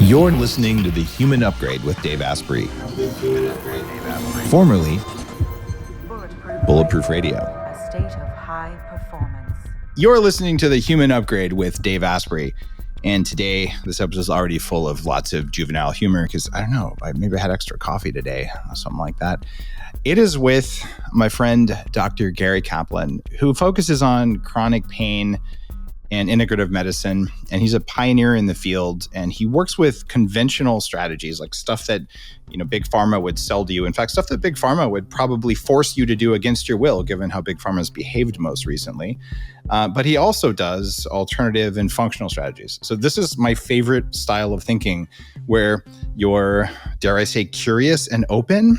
You're listening to The Human Upgrade with Dave Asprey, formerly Bulletproof Radio. A state of high performance. You're listening to The Human Upgrade with Dave Asprey. And today, this episode is already full of lots of juvenile humor because, I don't know, maybe I had extra coffee today or something like that. It is with my friend, Dr. Gary Kaplan, who focuses on chronic pain and integrative medicine. And he's a pioneer in the field. And he works with conventional strategies, like stuff that, Big Pharma would sell to you. In fact, stuff that Big Pharma would probably force you to do against your will, given how Big Pharma has behaved most recently. But he also does alternative and functional strategies. So this is my favorite style of thinking, where you're, dare I say, curious and open.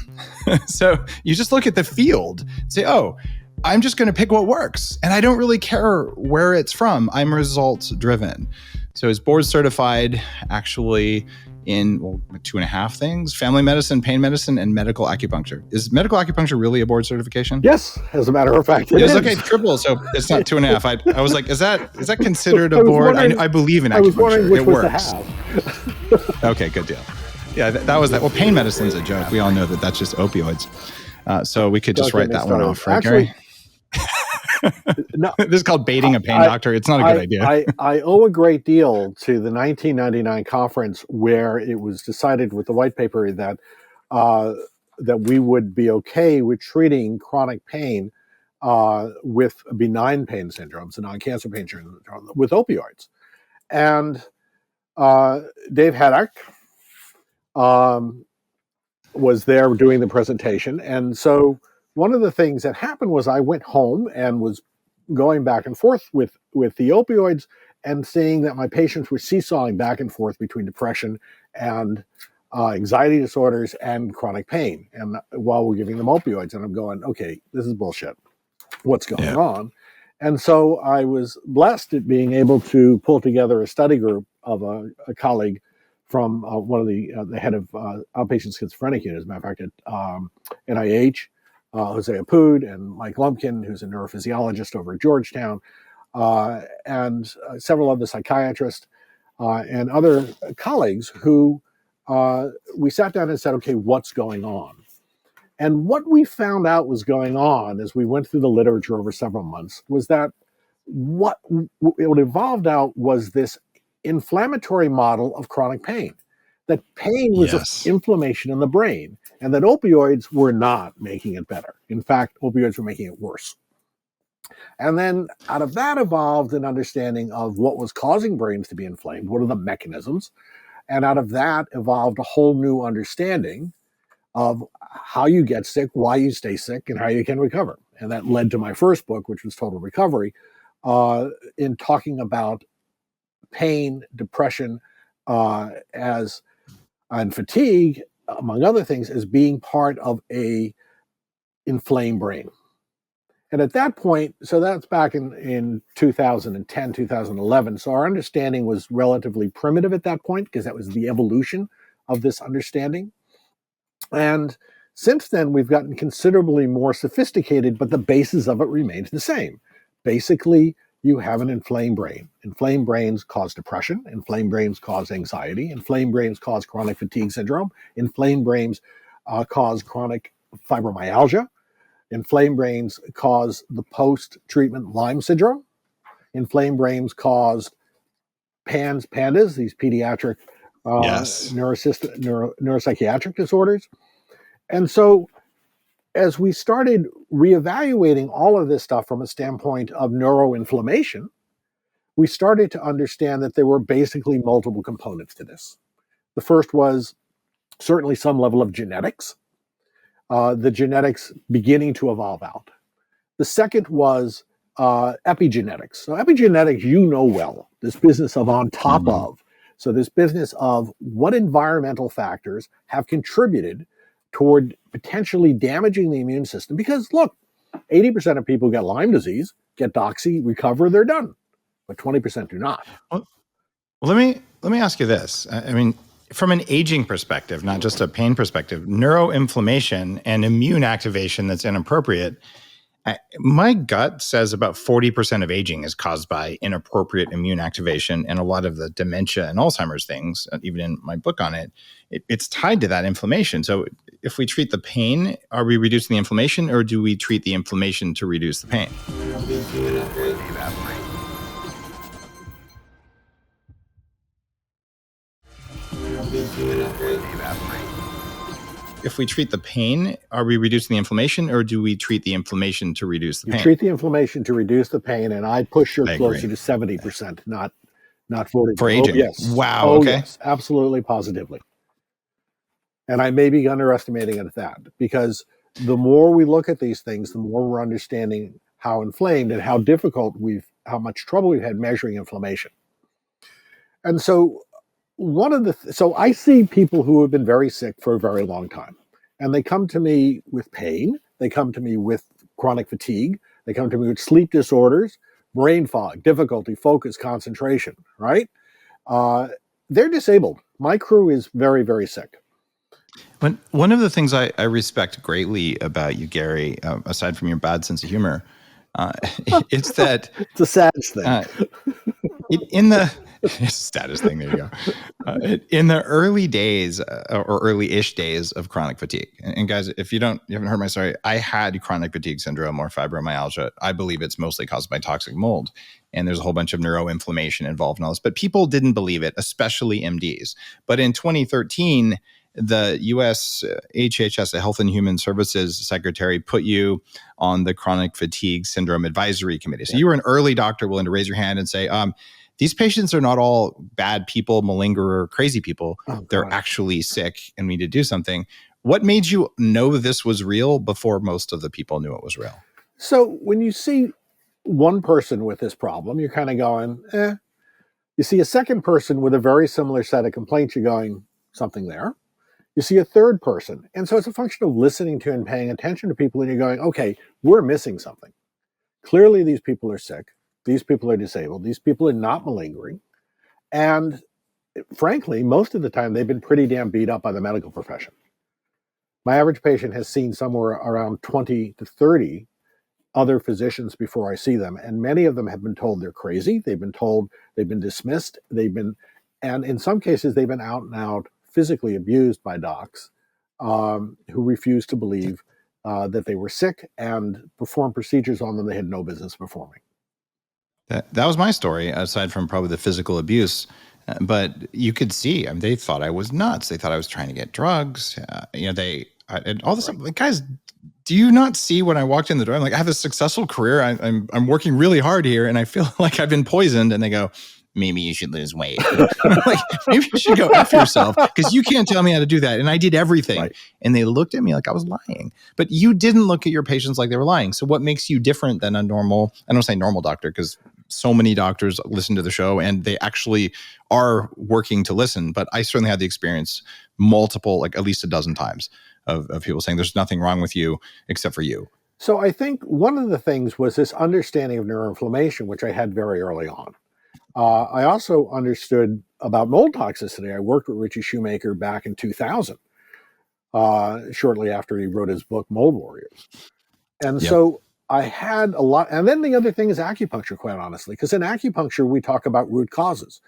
So you just look at the field and say, oh, I'm just going to pick what works. And I don't really care where it's from. I'm results driven. So he's board certified actually in 2.5 things: family medicine, pain medicine, and medical acupuncture. Is medical acupuncture really a board certification? Yes, as a matter of fact. It is. Okay, triple. So it's not 2.5. I was like, is that considered a board? I believe in acupuncture. I was wondering which it was works. to have. Okay, good deal. Yeah, that was that. Well, pain medicine's a joke. We all know that that's just opioids. So we could just write that one off, right, Gary? No, this is called baiting a pain doctor. It's not a good idea. I owe a great deal to the 1999 conference where it was decided with the white paper that that we would be okay with treating chronic pain with benign pain syndromes and non-cancer pain syndrome with opioids. And Dave Haddock was there doing the presentation. And so one of the things that happened was I went home and was going back and forth with the opioids and seeing that my patients were seesawing back and forth between depression and anxiety disorders and chronic pain. And while we're giving them opioids, and I'm going, okay, this is bullshit. What's going on? And so I was blessed at being able to pull together a study group of a colleague from one of the head of outpatient schizophrenic unit, as a matter of fact, at NIH, Jose Apud and Mike Lumpkin, who's a neurophysiologist over at Georgetown, and several other psychiatrists and other colleagues who we sat down and said, okay, what's going on? And what we found out was going on as we went through the literature over several months was that what evolved out was this inflammatory model of chronic pain. That pain was inflammation in the brain, and that opioids were not making it better. In fact, opioids were making it worse. And then out of that evolved an understanding of what was causing brains to be inflamed, what are the mechanisms, and out of that evolved a whole new understanding of how you get sick, why you stay sick, and how you can recover. And that led to my first book, which was Total Recovery, in talking about pain, depression, and fatigue, among other things, as being part of a inflamed brain. And at that point, so that's back in 2010, 2011. So our understanding was relatively primitive at that point because that was the evolution of this understanding. And since then, we've gotten considerably more sophisticated, but the basis of it remains the same. Basically, you have an inflamed brain. Inflamed brains cause depression. Inflamed brains cause anxiety. Inflamed brains cause chronic fatigue syndrome. Inflamed brains cause chronic fibromyalgia. Inflamed brains cause the post-treatment Lyme syndrome. Inflamed brains cause PANDAS, these pediatric neuropsychiatric disorders. And so as we started reevaluating all of this stuff from a standpoint of neuroinflammation, we started to understand that there were basically multiple components to this. The first was certainly some level of genetics, the genetics beginning to evolve out. The second was epigenetics. So epigenetics, you know well, this business of on top of. So this business of what environmental factors have contributed toward potentially damaging the immune system. Because look, 80% of people who get Lyme disease, get doxy, recover, they're done. But 20% do not. Well, let me ask you this. I mean, from an aging perspective, not just a pain perspective, neuroinflammation and immune activation that's inappropriate My gut says about 40% of aging is caused by inappropriate immune activation, and a lot of the dementia and Alzheimer's things, even in my book on it's tied to that inflammation. So if we treat the pain, are we reducing the inflammation, or do we treat the inflammation to reduce the pain? If we treat the pain, are we reducing the inflammation, or do we treat the inflammation to reduce the pain? You treat the inflammation to reduce the pain, and I push her closer to 70%, not 40%. For aging? Oh, yes. Wow. Oh, okay. Yes, absolutely, positively. And I may be underestimating it at that, because the more we look at these things, the more we're understanding how inflamed and how difficult how much trouble we've had measuring inflammation. And so so I see people who have been very sick for a very long time, and they come to me with pain. They come to me with chronic fatigue. They come to me with sleep disorders, brain fog, difficulty, focus, concentration, right? They're disabled. My crew is very, very sick. One of the things I respect greatly about you, Gary, aside from your bad sense of humor, it's that it's a status thing. In the status thing, there you go. In the early days or early-ish days of chronic fatigue, and guys, if you haven't heard my story, I had chronic fatigue syndrome or fibromyalgia. I believe it's mostly caused by toxic mold, and there's a whole bunch of neuroinflammation involved in all this. But people didn't believe it, especially MDs. But in 2013, the U.S. HHS, the Health and Human Services Secretary, put you on the Chronic Fatigue Syndrome Advisory Committee. So you were an early doctor willing to raise your hand and say, these patients are not all bad people, malingerer, crazy people. They're actually sick and we need to do something. What made you know this was real before most of the people knew it was real? So when you see one person with this problem, you're kind of going, eh. You see a second person with a very similar set of complaints, you're going, something there. You see a third person. And so it's a function of listening to and paying attention to people, and you're going, okay, we're missing something. Clearly, these people are sick. These people are disabled. These people are not malingering. And frankly, most of the time, they've been pretty damn beat up by the medical profession. My average patient has seen somewhere around 20 to 30 other physicians before I see them. And many of them have been told they're crazy. They've been told they've been dismissed. And in some cases, they've been out and out physically abused by docs who refused to believe that they were sick and performed procedures on them they had no business performing. That was my story, aside from probably the physical abuse. But you could see, I mean, they thought I was nuts. They thought I was trying to get drugs. And all this stuff. Like, guys, do you not see when I walked in the door? I'm like, I have a successful career. I'm working really hard here, and I feel like I've been poisoned. And they go, maybe you should lose weight. I'm like, maybe you should go F yourself, because you can't tell me how to do that. And I did everything. Right. And they looked at me like I was lying. But you didn't look at your patients like they were lying. So what makes you different than a normal, I don't say normal doctor, because so many doctors listen to the show and they actually are working to listen. But I certainly had the experience multiple, like at least a dozen times of people saying there's nothing wrong with you except for you. So I think one of the things was this understanding of neuroinflammation, which I had very early on. I also understood about mold toxicity. I worked with Richie Shoemaker back in 2000, shortly after he wrote his book, Mold Warriors. And so I had a lot. And then the other thing is acupuncture, quite honestly, because in acupuncture, we talk about root causes.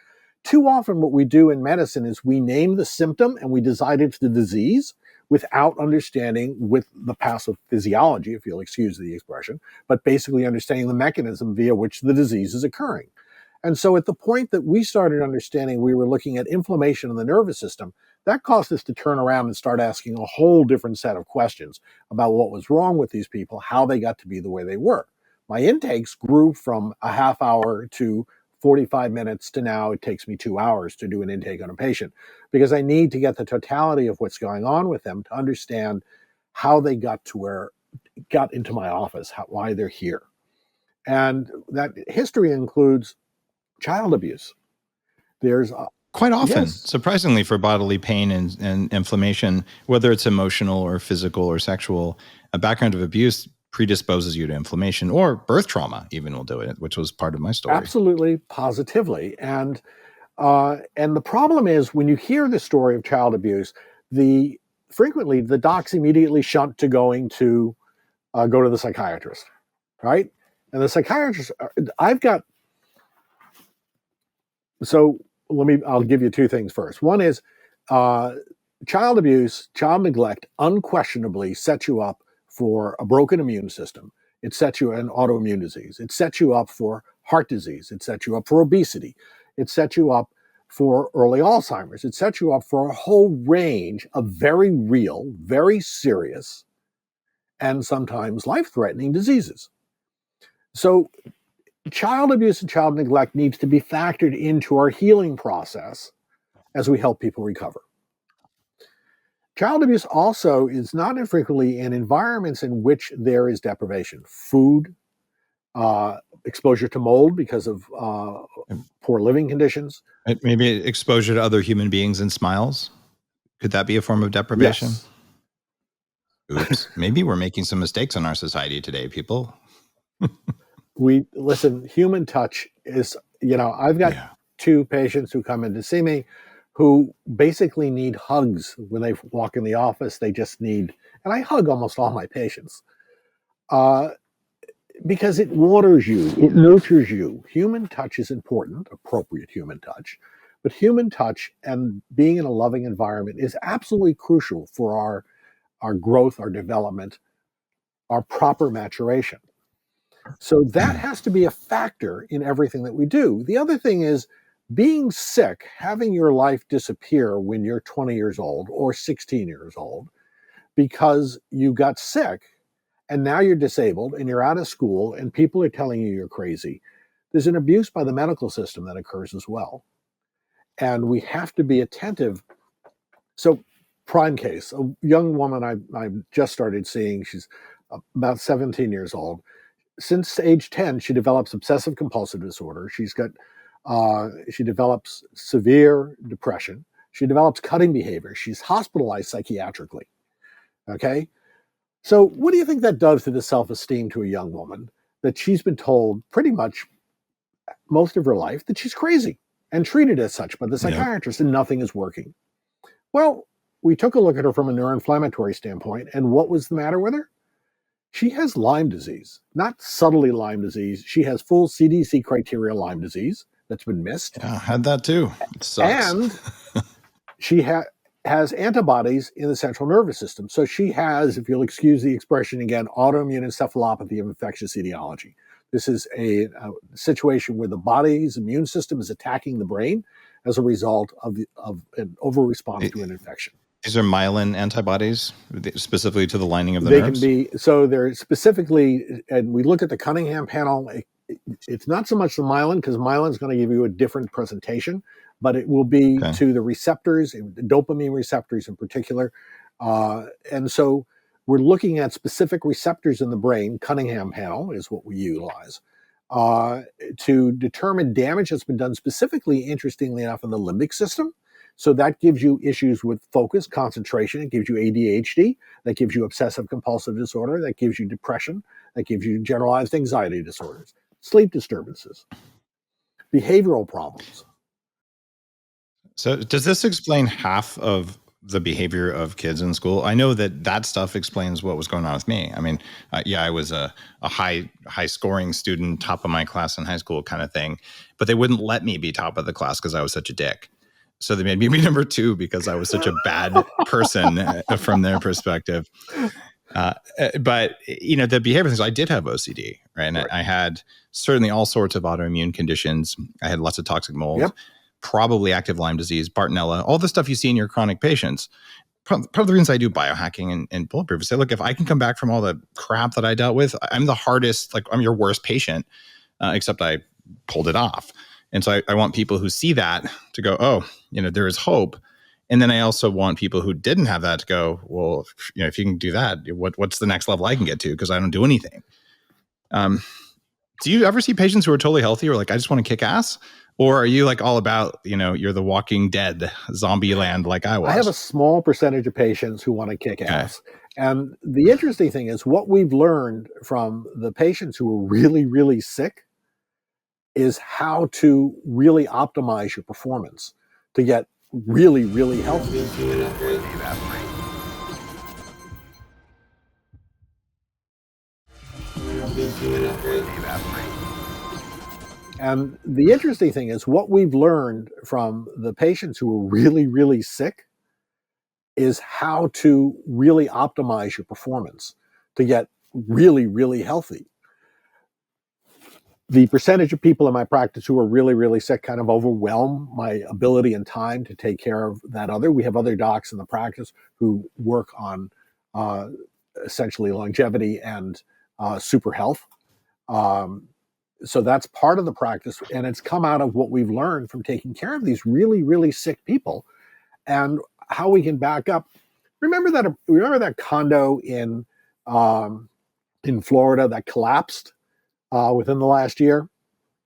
Too often what we do in medicine is we name the symptom and we decide it's the disease without understanding with the pathophysiology, if you'll excuse the expression, but basically understanding the mechanism via which the disease is occurring. And so at the point that we started understanding we were looking at inflammation in the nervous system, that caused us to turn around and start asking a whole different set of questions about what was wrong with these people, how they got to be the way they were. My intakes grew from a half hour to 45 minutes to now it takes me 2 hours to do an intake on a patient, because I need to get the totality of what's going on with them to understand how they got into my office, why they're here. And that history includes child abuse. There's quite often, surprisingly, for bodily pain and inflammation, whether it's emotional or physical or sexual, a background of abuse predisposes you to inflammation, or birth trauma even will do it, which was part of my story. Absolutely, positively. And the problem is when you hear the story of child abuse, frequently the docs immediately shunt to going to go to the psychiatrist. right? And the psychiatrists, I've got, so I'll give you two things first. One is child abuse, child neglect unquestionably sets you up for a broken immune system. It sets you an autoimmune disease. It sets you up for heart disease. It sets you up for obesity. It sets you up for early Alzheimer's. It sets you up for a whole range of very real, very serious, and sometimes life-threatening diseases. So child abuse and child neglect needs to be factored into our healing process as we help people recover. Child abuse also is not infrequently in environments in which there is deprivation. Food, exposure to mold because of poor living conditions. Maybe exposure to other human beings and smiles. Could that be a form of deprivation? Yes. Oops. Maybe we're making some mistakes in our society today, people. Listen, human touch is, I've got two patients who come in to see me who basically need hugs when they walk in the office. They just need, and I hug almost all my patients because it waters you, it nurtures you. Human touch is important, appropriate human touch, but human touch and being in a loving environment is absolutely crucial for our growth, our development, our proper maturation. So that has to be a factor in everything that we do. The other thing is being sick, having your life disappear when you're 20 years old or 16 years old because you got sick and now you're disabled and you're out of school and people are telling you you're crazy. There's an abuse by the medical system that occurs as well. And we have to be attentive. So prime case, a young woman I just started seeing, she's about 17 years old. Since age 10, she develops obsessive compulsive disorder. She develops severe depression. She develops cutting behavior. She's hospitalized psychiatrically. Okay. So what do you think that does to the self-esteem to a young woman that she's been told pretty much most of her life that she's crazy and treated as such by the psychiatrist and nothing is working? Well, we took a look at her from a neuroinflammatory standpoint, and what was the matter with her? She has Lyme disease, not subtly Lyme disease. She has full CDC criteria Lyme disease that's been missed. Yeah, I had that too. It sucks. And she has antibodies in the central nervous system. So she has, if you'll excuse the expression again, autoimmune encephalopathy of infectious etiology. This is a situation where the body's immune system is attacking the brain as a result of an over-response to an infection. These are myelin antibodies, specifically to the lining of the They nerves? can be, so they're specifically, and we look at the Cunningham panel, it's not so much the myelin, because myelin is going to give you a different presentation, but it will be to the receptors, the dopamine receptors in particular. And so we're looking at specific receptors in the brain. Cunningham panel is what we utilize to determine damage that's been done specifically, interestingly enough, in the limbic system. So that gives you issues with focus, concentration. It gives you ADHD. That gives you obsessive compulsive disorder. That gives you depression. That gives you generalized anxiety disorders, sleep disturbances, behavioral problems. So does this explain half of the behavior of kids in school? I know that stuff explains what was going on with me. I mean, I was a high scoring student, top of my class in high school kind of thing, but they wouldn't let me be top of the class because I was such a dick. So they made me be number 2 because I was such a bad person from their perspective. But, the behavior things, I did have OCD, right? And I had certainly all sorts of autoimmune conditions. I had lots of toxic mold, probably active Lyme disease, Bartonella, all the stuff you see in your chronic patients. Part of the reasons I do biohacking and bulletproof is say, look, if I can come back from all the crap that I dealt with, I'm the hardest, I'm your worst patient, except I pulled it off. And so I want people who see that to go, oh, there is hope. And then I also want people who didn't have that to go, well, if you can do that, what's the next level I can get to? Because I don't do anything. Do you ever see patients who are totally healthy or I just want to kick ass? Or are you all about, you're the Walking Dead zombie land like I was? I have a small percentage of patients who want to kick ass. And the interesting thing is what we've learned from the patients who are really, really sick is how to really optimize your performance to get really, really healthy. And the interesting thing is what we've learned from the patients who are really, really sick is how to really optimize your performance to get really, really healthy. The percentage of people in my practice who are really, really sick kind of overwhelm my ability and time to take care of that other. We have other docs in the practice who work on essentially longevity and super health. So that's part of the practice, and it's come out of what we've learned from taking care of these really, really sick people, and how we can back up. Remember that condo in Florida that collapsed within the last year?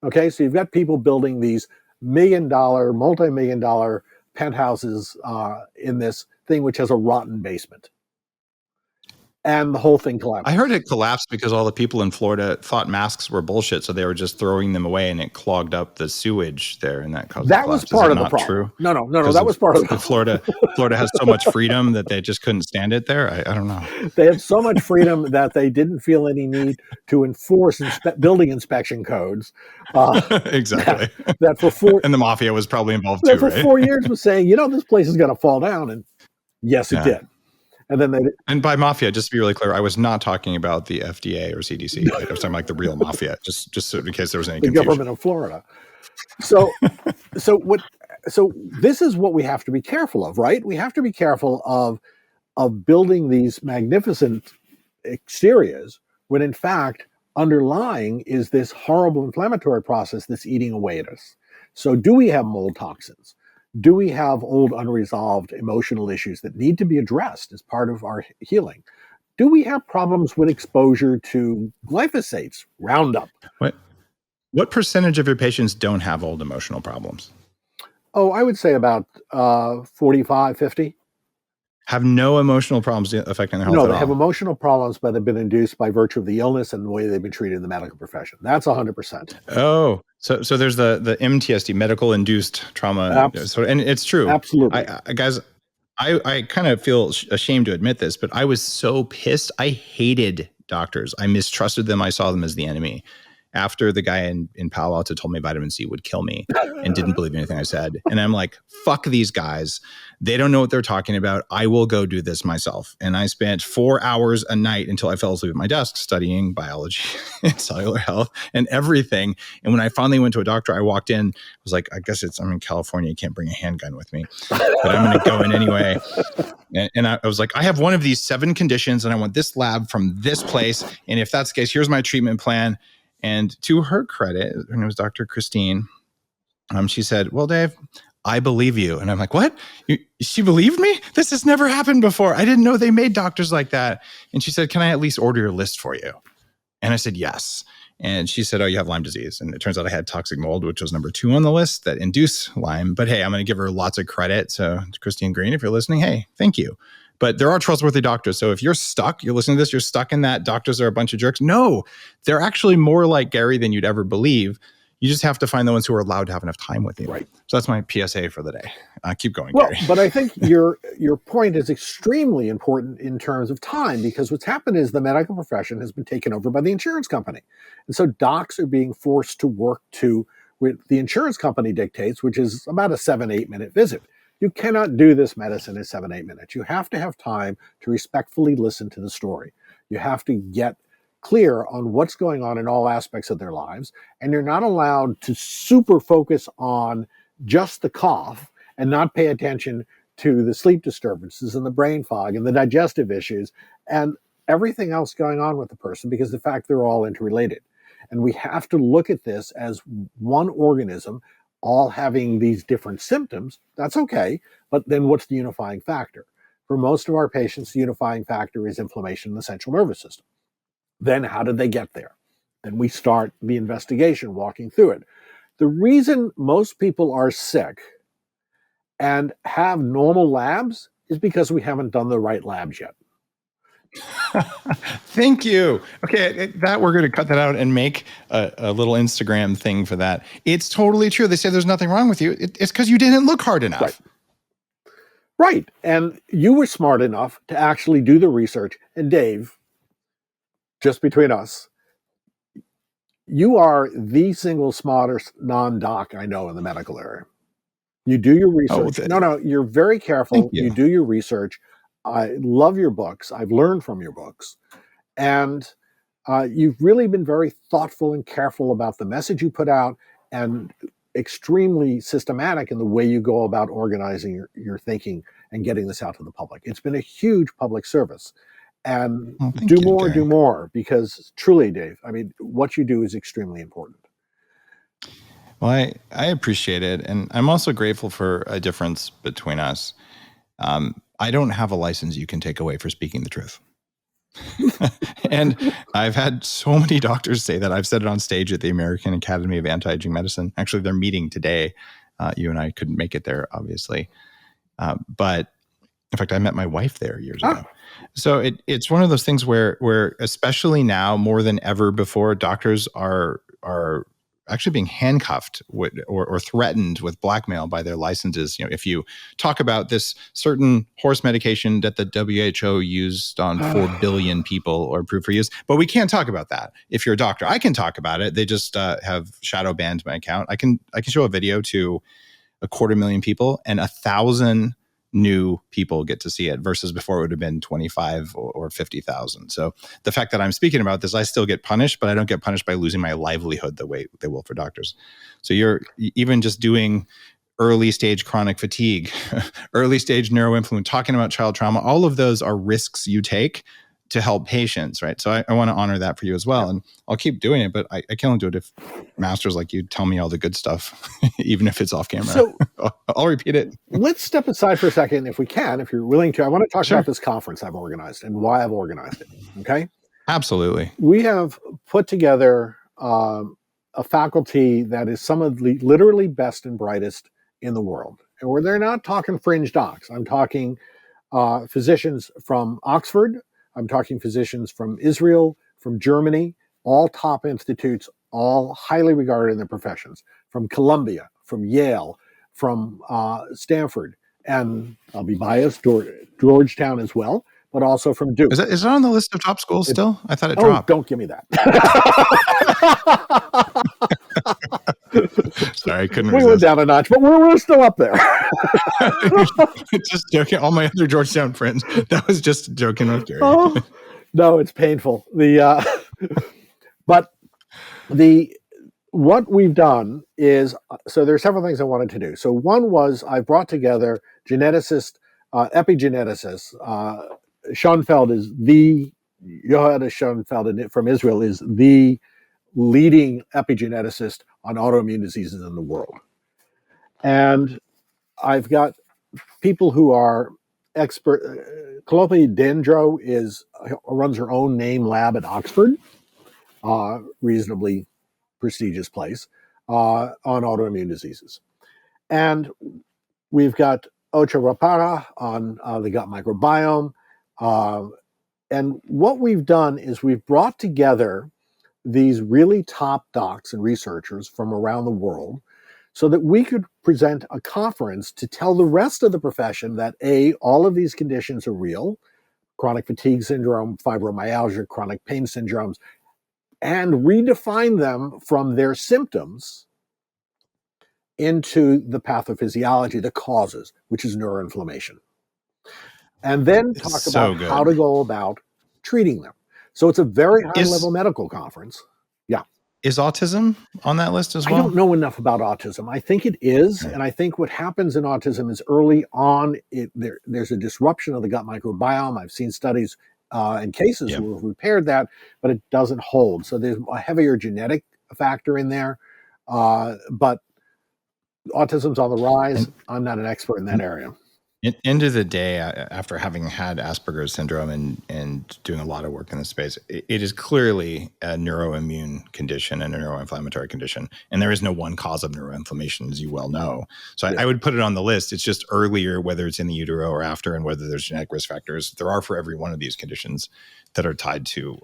Okay, so you've got people building these multi-million-dollar penthouses in this thing which has a rotten basement. And the whole thing collapsed. I heard it collapsed because all the people in Florida thought masks were bullshit, so they were just throwing them away, and it clogged up the sewage there, and that caused that the was collapse. part Is of the not problem. True? No, that was part of the Florida has so much freedom that they just couldn't stand it there. I don't know. They had so much freedom that they didn't feel any need to enforce building inspection codes. Exactly. That for 4 and the mafia was probably involved too, for right? 4 years was saying, this place is going to fall down, and yes, it did. And then and by mafia, just to be really clear, I was not talking about the FDA or CDC. Right? I was talking about the real mafia, just so in case there was any confusion. The government of Florida. So this is what we have to be careful of, right? We have to be careful of building these magnificent exteriors when in fact underlying is this horrible inflammatory process that's eating away at us. So do we have mold toxins? Do we have old unresolved emotional issues that need to be addressed as part of our healing? Do we have problems with exposure to glyphosates, Roundup? What percentage of your patients don't have old emotional problems? Oh, I would say about 45, 50. Have no emotional problems affecting their health at all? No, they have emotional problems, but they've been induced by virtue of the illness and the way they've been treated in the medical profession. That's 100%. Oh, so there's the MTSD, medical induced trauma. And it's true. Absolutely. Guys, I kind of feel ashamed to admit this, but I was so pissed. I hated doctors. I mistrusted them. I saw them as the enemy. After the guy in Palo Alto told me vitamin C would kill me and didn't believe anything I said. And I'm like, fuck these guys. They don't know what they're talking about. I will go do this myself. And I spent 4 hours a night until I fell asleep at my desk studying biology and cellular health and everything. And when I finally went to a doctor, I walked in, I was like, I guess I'm in California. You can't bring a handgun with me, but I'm going to go in anyway. And I was like, I have one of these 7 conditions and I want this lab from this place. And if that's the case, here's my treatment plan. And to her credit, her name was Dr. Christine. She said, well, Dave, I believe you. And I'm like, what? She believed me? This has never happened before. I didn't know they made doctors like that. And she said, can I at least order your list for you? And I said, yes. And she said, oh, you have Lyme disease. And it turns out I had toxic mold, which was number 2 on the list that induce Lyme. But hey, I'm going to give her lots of credit. So Christine Green, if you're listening, hey, thank you. But there are trustworthy doctors. So if you're stuck, you're listening to this, you're stuck in that doctors are a bunch of jerks. No, they're actually more like Gary than you'd ever believe. You just have to find the ones who are allowed to have enough time with you. Right. So that's my PSA for the day. Keep going, well, Gary. But I think your point is extremely important in terms of time, because what's happened is the medical profession has been taken over by the insurance company. And so docs are being forced to work to what the insurance company dictates, which is about a 7-8 minute visit. You cannot do this medicine in 7-8 minutes. You have to have time to respectfully listen to the story. You have to get clear on what's going on in all aspects of their lives. And you're not allowed to super focus on just the cough and not pay attention to the sleep disturbances and the brain fog and the digestive issues and everything else going on with the person, because the fact they're all interrelated. And we have to look at this as one organism all having these different symptoms. That's okay. But then what's the unifying factor? For most of our patients, the unifying factor is inflammation in the central nervous system. Then how did they get there? Then we start the investigation, walking through it. The reason most people are sick and have normal labs is because we haven't done the right labs yet. Thank you. Okay, that we're going to cut that out and make a little Instagram thing for that. It's totally true. They say there's nothing wrong with you. It's because you didn't look hard enough. Right. And you were smart enough to actually do the research. And Dave, just between us, You are the single smartest non-doc I know in the medical area. You do your research. No, you're very careful. Thank you. You do your research. I love your books. I've learned from your books. And you've really been very thoughtful and careful about the message you put out, and extremely systematic in the way you go about organizing your thinking and getting this out to the public. It's been a huge public service. And do more, because truly, Dave, I mean, what you do is extremely important. Well, I appreciate it. And I'm also grateful for a difference between us. I don't have a license you can take away for speaking the truth. And I've had so many doctors say that. I've said it on stage at the American Academy of Anti-Aging Medicine. Actually, they're meeting today. You and I couldn't make it there, obviously. But in fact, I met my wife there years ago. So it's one of those things where especially now more than ever before, doctors are actually being handcuffed or threatened with blackmail by their licenses. You know, if you talk about this certain horse medication that the WHO used on 4 billion people or approved for use, but we can't talk about that. If you're a doctor, I can talk about it. They just have shadow banned my account. I can show a video to 250,000 people, and 1,000 new people get to see it, versus before it would have been 25 or 50,000. So the fact that I'm speaking about this, I still get punished, but I don't get punished by losing my livelihood the way they will for doctors. So you're even just doing early stage chronic fatigue, early stage neuroinflammation, talking about child trauma, all of those are risks you take to help patients, right? So I want to honor that for you as well. And I'll keep doing it, but I can only do it if masters like you tell me all the good stuff, even if it's off camera. So I'll repeat it. Let's step aside for a second, if we can, if you're willing to. I want to talk about this conference I've organized and why I've organized it, okay? Absolutely. We have put together a faculty that is some of the literally best and brightest in the world. And where they're not talking fringe docs. I'm talking physicians from Oxford. I'm talking physicians from Israel, from Germany, all top institutes, all highly regarded in their professions, from Columbia, from Yale, from Stanford, and I'll be biased, Georgetown as well, but also from Duke. Is it on the list of top schools still? I thought it dropped. Don't give me that. Sorry, I couldn't resist. We went down a notch, but we're still up there. Just joking. All my other Georgetown friends. That was just joking with Gary. No, it's painful. What we've done is, so there's several things I wanted to do. So one was I brought together geneticists, epigeneticists. Schoenfeld is Johannes Schoenfeld from Israel is the leading epigeneticist on autoimmune diseases in the world. And I've got people who are expert. Calliope Dendro runs her own name lab at Oxford, reasonably prestigious place, on autoimmune diseases. And we've got Ocha Rapara on the gut microbiome. And what we've done is we've brought together these really top docs and researchers from around the world so that we could present a conference to tell the rest of the profession that all of these conditions are real, chronic fatigue syndrome, fibromyalgia, chronic pain syndromes, and redefine them from their symptoms into the pathophysiology, the causes, which is neuroinflammation. And then talk about how to go about treating them. So it's a very high-level medical conference. Yeah. Is autism on that list as well? I don't know enough about autism. I think it is, and I think what happens in autism is early on, there's a disruption of the gut microbiome. I've seen studies and cases who have repaired that, but it doesn't hold. So there's a heavier genetic factor in there, but autism's on the rise. I'm not an expert in that area. End of the day, after having had Asperger's syndrome and doing a lot of work in this space, it is clearly a neuroimmune condition and a neuroinflammatory condition. And there is no one cause of neuroinflammation, as you well know. So I would put it on the list. It's just earlier, whether it's in the utero or after, and whether there's genetic risk factors. There are for every one of these conditions that are tied to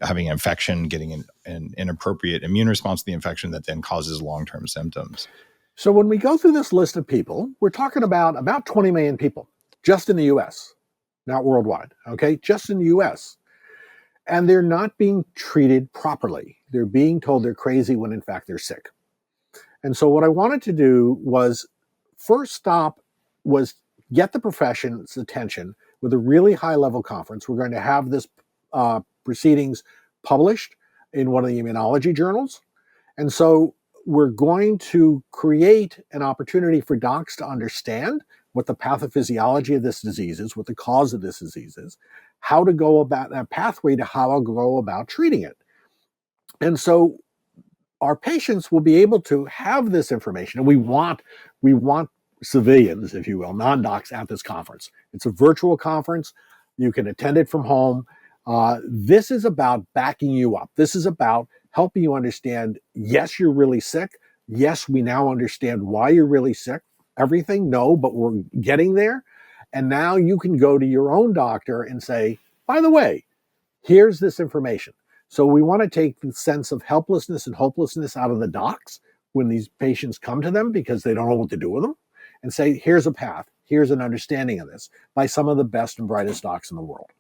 having an infection, getting an inappropriate immune response to the infection that then causes long-term symptoms. So when we go through this list of people, we're talking about 20 million people just in the US, not worldwide, okay? Just in the US. And they're not being treated properly. they're being told they're crazy when in fact they're sick. And so what I wanted to do was first stop was get the profession's attention with a really high level conference. We're going to have this proceedings published in one of the immunology journals. And so we're going to create an opportunity for docs to understand what the pathophysiology of this disease is, what the cause of this disease is, how to go about that pathway to how I'll go about treating it. And so our patients will be able to have this information. And we want civilians, if you will, non-docs at this conference. It's a virtual conference. You can attend it from home. This is about backing you up. This is about helping you understand, yes, you're really sick. Yes, we now understand why you're really sick. Everything, no, but we're getting there. And now you can go to your own doctor and say, by the way, here's this information. So we want to take the sense of helplessness and hopelessness out of the docs when these patients come to them because they don't know what to do with them, and say, here's a path, here's an understanding of this by some of the best and brightest docs in the world.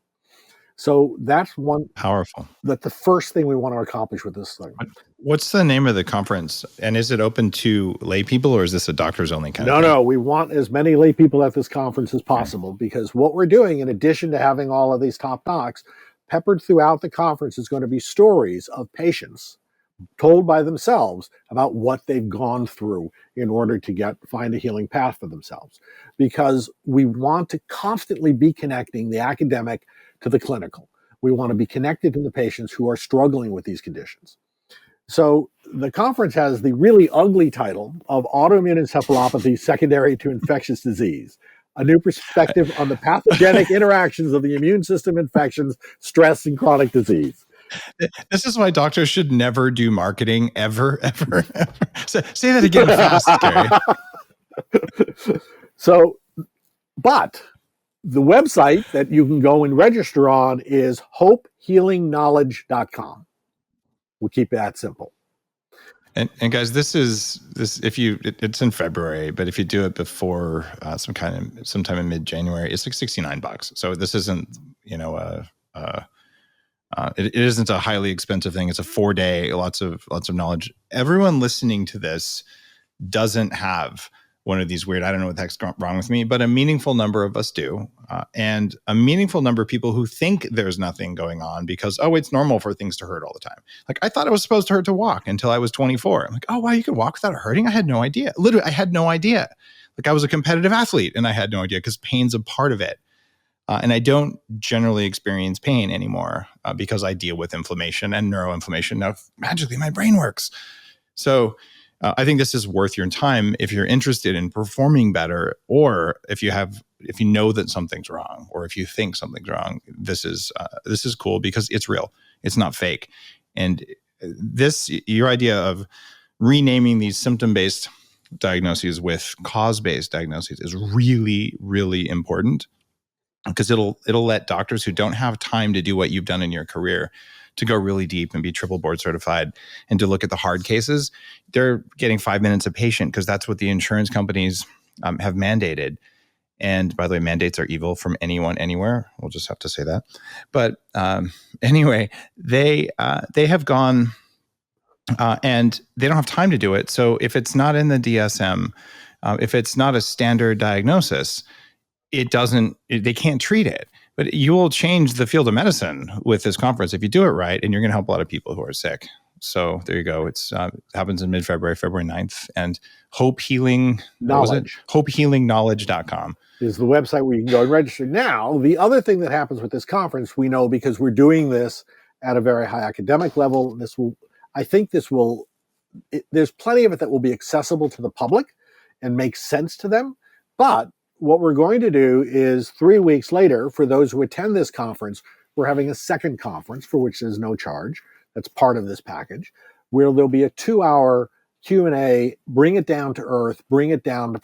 So that's one Powerful. That's the first thing we want to accomplish with this thing. What's the name of the conference? And is it open to lay people, or is this a doctors only kind of thing? No, we want as many lay people at this conference as possible, because what we're doing, in addition to having all of these top docs, peppered throughout the conference is going to be stories of patients told by themselves about what they've gone through in order to find a healing path for themselves. Because we want to constantly be connecting the academic to the clinical. We want to be connected to the patients who are struggling with these conditions. So the conference has the really ugly title of Autoimmune Encephalopathy Secondary to Infectious Disease, a new perspective on the pathogenic interactions of the immune system, infections, stress, and chronic disease. This is why doctors should never do marketing, ever. Say that again fast, Gary. So, but the website that you can go and register on is hopehealingknowledge.com. We'll keep it that simple. And guys, it's in February, but if you do it before sometime in mid-January, it's like $69. So this isn't, it isn't a highly expensive thing. It's a 4-day, lots of knowledge. Everyone listening to this doesn't have one of these weird, I don't know what the heck's wrong with me, but a meaningful number of us do. And a meaningful number of people who think there's nothing going on because, it's normal for things to hurt all the time. Like, I thought it was supposed to hurt to walk until I was 24. I'm like, oh, wow, you can walk without hurting? I had no idea. Literally, I had no idea. Like, I was a competitive athlete and I had no idea because pain's a part of it. And I don't generally experience pain anymore because I deal with inflammation and neuroinflammation. Now, magically, my brain works. So I think this is worth your time if you're interested in performing better, or if you know that something's wrong, or if you think something's wrong. This is cool because it's real. It's not fake. And your idea of renaming these symptom-based diagnoses with cause-based diagnoses is really, really important, because it'll let doctors who don't have time to do what you've done in your career, to go really deep and be triple board certified and to look at the hard cases, they're getting 5 minutes a patient because that's what the insurance companies have mandated. And by the way, mandates are evil from anyone, anywhere. We'll just have to say that. But anyway, they have gone and they don't have time to do it. So if it's not in the DSM, if it's not a standard diagnosis, they can't treat it. But you will change the field of medicine with this conference if you do it right, and you're going to help a lot of people who are sick. So there you go. It happens in mid-February, February 9th. And Hope Healing Knowledge. hopehealingknowledge.com is the website where you can go and register. Now, the other thing that happens with this conference, we know because we're doing this at a very high academic level, there's plenty of it that will be accessible to the public and make sense to them. But what we're going to do is 3 weeks later, for those who attend this conference, we're having a second conference for which there's no charge. That's part of this package, where there'll be a 2-hour Q&A, bring it down to earth, bring it down to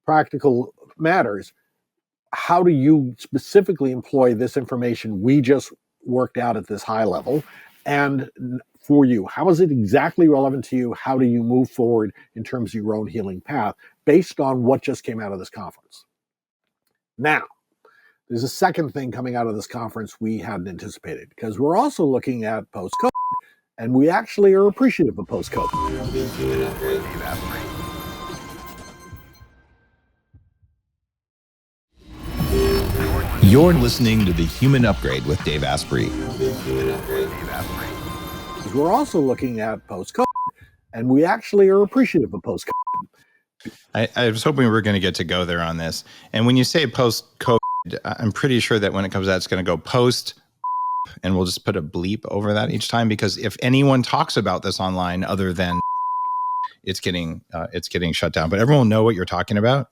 practical matters. How do you specifically employ this information we just worked out at this high level? And for you, how is it exactly relevant to you? How do you move forward in terms of your own healing path based on what just came out of this conference? Now, there's a second thing coming out of this conference we hadn't anticipated, because we're also looking at post-COVID. and we actually are appreciative of post-COVID. You're listening to The Human Upgrade with Dave Asprey. We're also looking at post-COVID, and we actually are appreciative of post-COVID. I was hoping we were going to get to go there on this. And when you say post-COVID, I'm pretty sure that when it comes out, it's going to go post, and we'll just put a bleep over that each time, because if anyone talks about this online other than it's getting shut down. But everyone will know what you're talking about.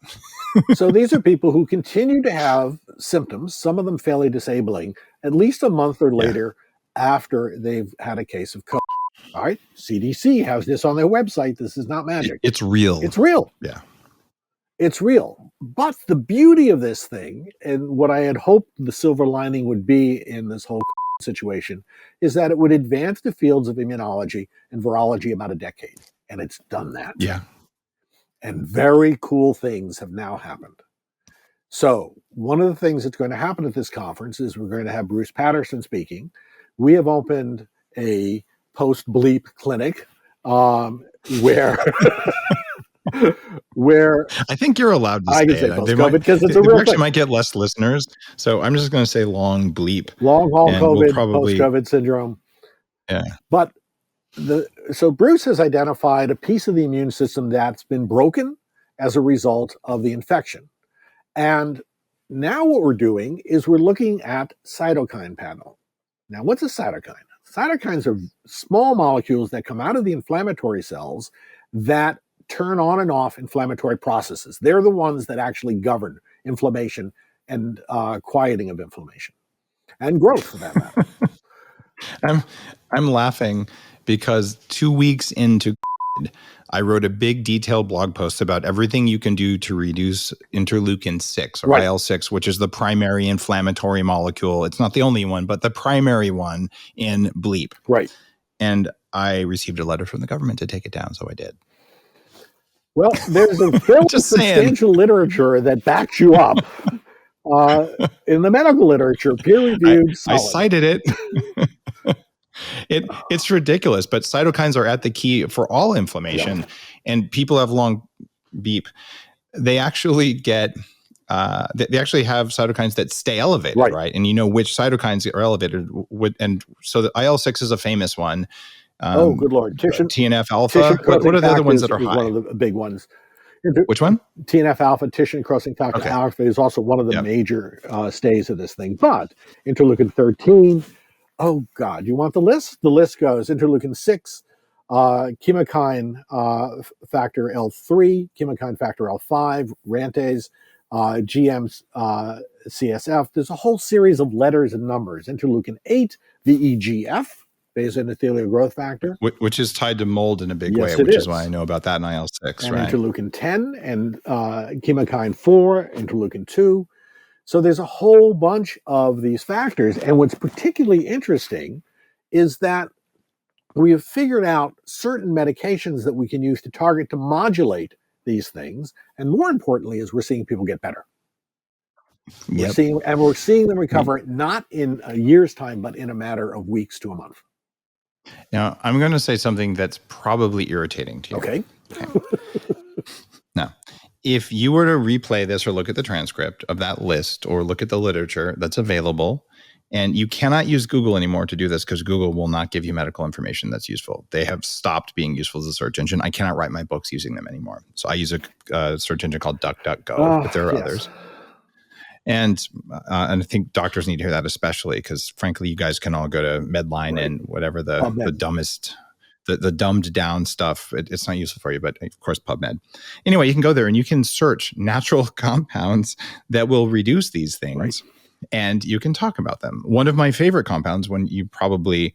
So these are people who continue to have symptoms, some of them fairly disabling, at least a month or later after they've had a case of COVID. All right, CDC has this on their website. This is not magic. It's real. It's real. Yeah. It's real. But the beauty of this thing, and what I had hoped the silver lining would be in this whole situation, is that it would advance the fields of immunology and virology about a decade. And it's done that. Yeah. And very cool things have now happened. So one of the things that's going to happen at this conference is we're going to have Bruce Patterson speaking. We have opened a post-bleep clinic where I think you're allowed to I can say post-COVID because it's a real actually thing. might get less listeners. So I'm just going to say long bleep. Long haul COVID, we'll post-COVID syndrome. Yeah. But so Bruce has identified a piece of the immune system that's been broken as a result of the infection. And now what we're doing is we're looking at cytokine panel. Now, what's a cytokine? Cytokines are small molecules that come out of the inflammatory cells that turn on and off inflammatory processes. They're the ones that actually govern inflammation and quieting of inflammation and growth, for that matter. I'm laughing because 2 weeks into I wrote a big detailed blog post about everything you can do to reduce interleukin 6 or IL-6, which is the primary inflammatory molecule. It's not the only one, but the primary one in bleep. Right. And I received a letter from the government to take it down, so I did. Well, there's a fairly substantial literature that backs you up. In the medical literature, peer-reviewed. I cited it. It's ridiculous, but cytokines are at the key for all inflammation, and people have long beep. They actually get they actually have cytokines that stay elevated, right? And you know which cytokines are elevated. And so the IL-6 is a famous one. Oh, good Lord. TNF alpha. What are the other ones that are high? One of the big ones. Which one? TNF alpha, tissue necrosis factor alpha, is also one of the major stays of this thing. But interleukin 13, oh God, you want the list? The list goes interleukin 6, chemokine factor L3, chemokine factor L5, rantase, GM CSF. There's a whole series of letters and numbers. Interleukin 8, VEGF, basoendothelial growth factor, which is tied to mold in a big way, which is why I know about that in IL-6. And interleukin 10 and chemokine 4, interleukin 2. So there's a whole bunch of these factors. And what's particularly interesting is that we have figured out certain medications that we can use to target to modulate these things. And more importantly is we're seeing people get better. We're seeing them recover not in a year's time, but in a matter of weeks to a month. Now, I'm going to say something that's probably irritating to you. Okay. Now, if you were to replay this or look at the transcript of that list or look at the literature that's available, and you cannot use Google anymore to do this because Google will not give you medical information that's useful. They have stopped being useful as a search engine. I cannot write my books using them anymore. So I use a search engine called DuckDuckGo, but there are others. And I think doctors need to hear that, especially because, frankly, you guys can all go to Medline and whatever the dumbest, the dumbed down stuff. It's not useful for you, but of course, PubMed. Anyway, you can go there and you can search natural compounds that will reduce these things, and you can talk about them. One of my favorite compounds, one you probably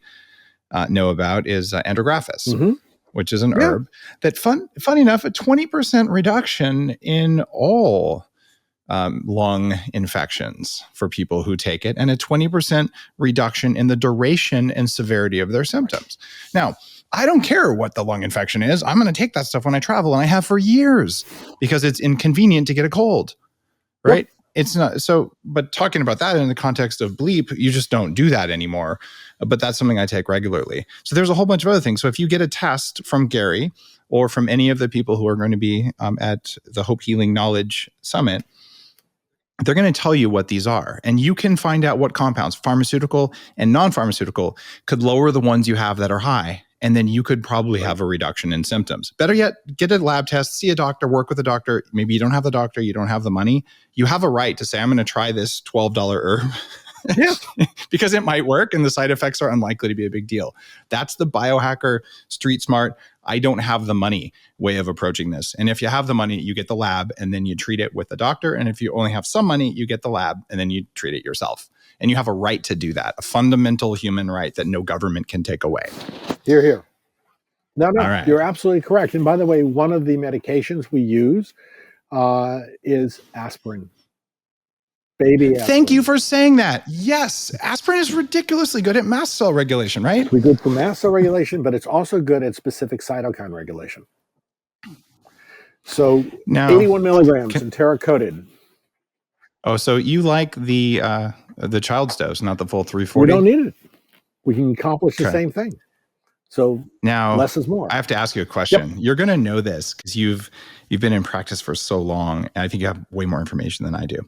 know about, is andrographis, which is an herb that, funny enough, a 20% reduction in all lung infections for people who take it, and a 20% reduction in the duration and severity of their symptoms. Now, I don't care what the lung infection is. I'm going to take that stuff when I travel, and I have for years because it's inconvenient to get a cold, right? it's not so, but talking about that in the context of bleep, you just don't do that anymore. But that's something I take regularly. So there's a whole bunch of other things. So if you get a test from Gary or from any of the people who are going to be at the Hope Healing Knowledge Summit, they're going to tell you what these are. And you can find out what compounds, pharmaceutical and non-pharmaceutical, could lower the ones you have that are high. And then you could probably have a reduction in symptoms. Better yet, get a lab test, see a doctor, work with a doctor. Maybe you don't have the doctor, you don't have the money. You have a right to say, I'm going to try this $12 herb. Yeah. Because it might work and the side effects are unlikely to be a big deal. That's the biohacker, street smart, I don't have the money way of approaching this. And if you have the money, you get the lab and then you treat it with the doctor. And if you only have some money, you get the lab and then you treat it yourself. And you have a right to do that, a fundamental human right that no government can take away. Hear, hear. No, right. You're absolutely correct. And by the way, one of the medications we use is aspirin. Baby aspirin. Thank you for saying that. Yes, aspirin is ridiculously good at mast cell regulation, right? It's good for mast cell regulation, but it's also good at specific cytokine regulation. So now, 81 milligrams enteric-coated. Oh, so you like the child's dose, not the full 340? We don't need it. We can accomplish the same thing. So now, less is more. I have to ask you a question. Yep. You're going to know this because you've been in practice for so long, and I think you have way more information than I do.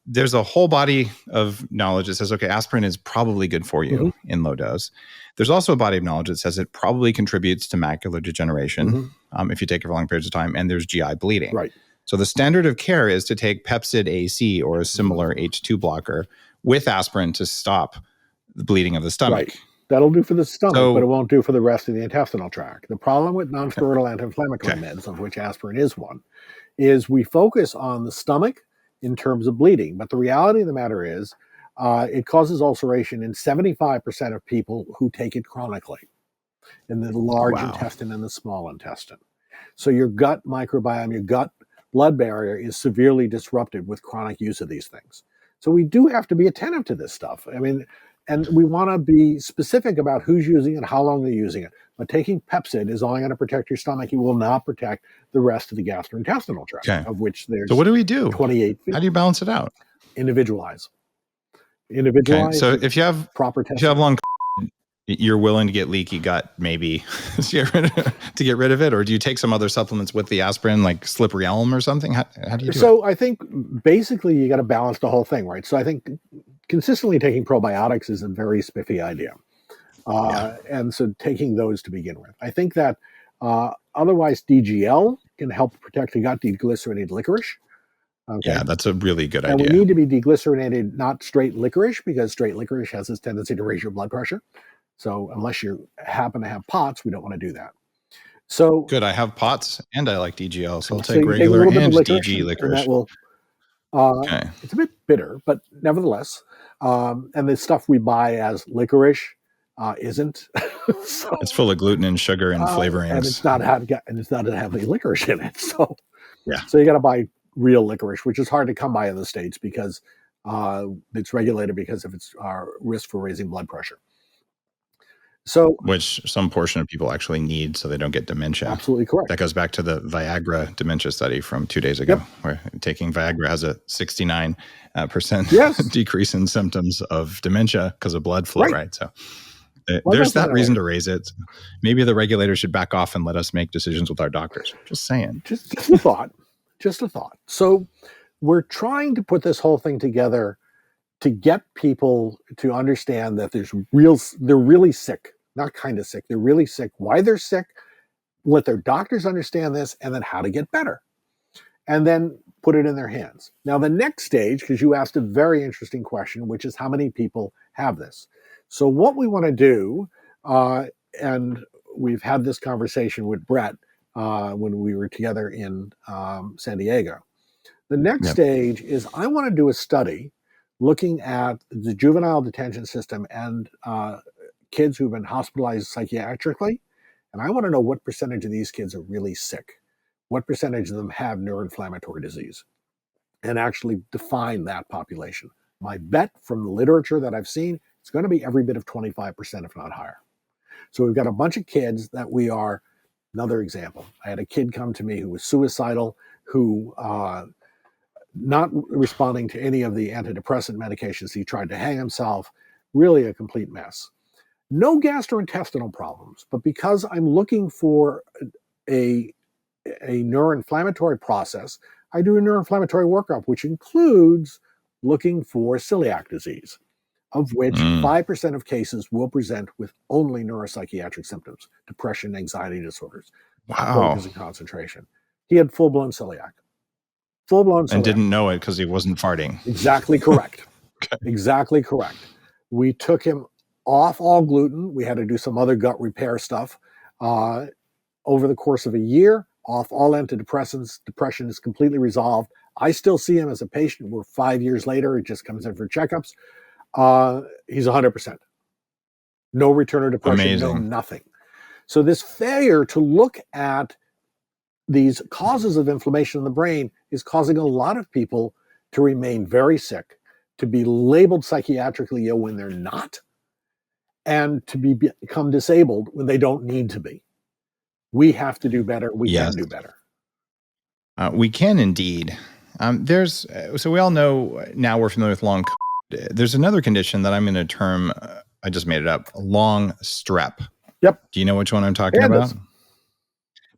There's a whole body of knowledge that says, okay, aspirin is probably good for you in low dose. There's also a body of knowledge that says it probably contributes to macular degeneration if you take it for long periods of time, and there's GI bleeding. Right. So the standard of care is to take Pepcid AC or a similar H2 blocker with aspirin to stop the bleeding of the stomach. Right. That'll do for the stomach, but it won't do for the rest of the intestinal tract. The problem with nonsteroidal anti-inflammatory meds, of which aspirin is one, is we focus on the stomach in terms of bleeding. But the reality of the matter is it causes ulceration in 75% of people who take it chronically in the large intestine and the small intestine. So your gut microbiome, your gut blood barrier is severely disrupted with chronic use of these things. So we do have to be attentive to this stuff. I mean, and we want to be specific about who's using it, how long they're using it. But taking Pepcid is only going to protect your stomach. It will not protect the rest of the gastrointestinal tract, of which there's. So what do we do? 28. How do you balance it out? Individualize. Okay. So if you have proper testing. If you have long, you're willing to get leaky gut maybe to get rid of it, or do you take some other supplements with the aspirin, like slippery elm or something? How do you do it? I think basically you got to balance the whole thing, right? So I think consistently taking probiotics is a very spiffy idea. And so taking those to begin with. I think that otherwise DGL can help protect the gut, deglycerinated licorice. Okay. Yeah, that's a really good idea. And we need to be deglycerinated, not straight licorice, because straight licorice has this tendency to raise your blood pressure. So unless you happen to have POTS, we don't want to do that. So good. I have POTS and I like DGL, so I'll take regular and DG licorice. That will, it's a bit bitter, but nevertheless, and the stuff we buy as licorice isn't. So, it's full of gluten and sugar and flavorings, and it's not have any licorice in it. So yeah, so you got to buy real licorice, which is hard to come by in the States because it's regulated because of its risk for raising blood pressure. So, which some portion of people actually need so they don't get dementia. Absolutely correct. That goes back to the Viagra dementia study from 2 days ago, where taking Viagra has a 69% decrease in symptoms of dementia because of blood flow, right? So there's that reason to raise it. Maybe the regulators should back off and let us make decisions with our doctors. Just saying. Just a thought. Just a thought. So we're trying to put this whole thing together to get people to understand that they're really sick. Not kind of sick. They're really sick. Why they're sick, let their doctors understand this, and then how to get better. And then put it in their hands. Now, the next stage, because you asked a very interesting question, which is how many people have this. So what we want to do, and we've had this conversation with Brett when we were together in San Diego. The next stage is I want to do a study looking at the juvenile detention system and kids who've been hospitalized psychiatrically. And I want to know what percentage of these kids are really sick. What percentage of them have neuroinflammatory disease? And actually define that population. My bet from the literature that I've seen, it's going to be every bit of 25%, if not higher. So we've got a bunch of kids that we are, another example. I had a kid come to me who was suicidal, who not responding to any of the antidepressant medications. He tried to hang himself. Really a complete mess. No gastrointestinal problems, but because I'm looking for a neuroinflammatory process, I do a neuroinflammatory workup, which includes looking for celiac disease, of which 5% of cases will present with only neuropsychiatric symptoms, depression, anxiety disorders, focus and concentration. He had full-blown celiac. Full-blown celiac. And didn't know it because he wasn't farting. Exactly correct. Okay. Exactly correct. We took him off all gluten. We had to do some other gut repair stuff. Over the course of a year, off all antidepressants, depression is completely resolved. I still see him as a patient. We're 5 years later. He just comes in for checkups. He's 100%. No return of depression, Amazing. no nothing. So this failure to look at these causes of inflammation in the brain is causing a lot of people to remain very sick, to be labeled psychiatrically ill when they're not, and to become disabled when they don't need to be. We have to do better. We can do better. We can indeed. So we all know now we're familiar with long COVID. There's another condition that I'm going to term, I just made it up, long strep. Yep. Do you know which one I'm talking about?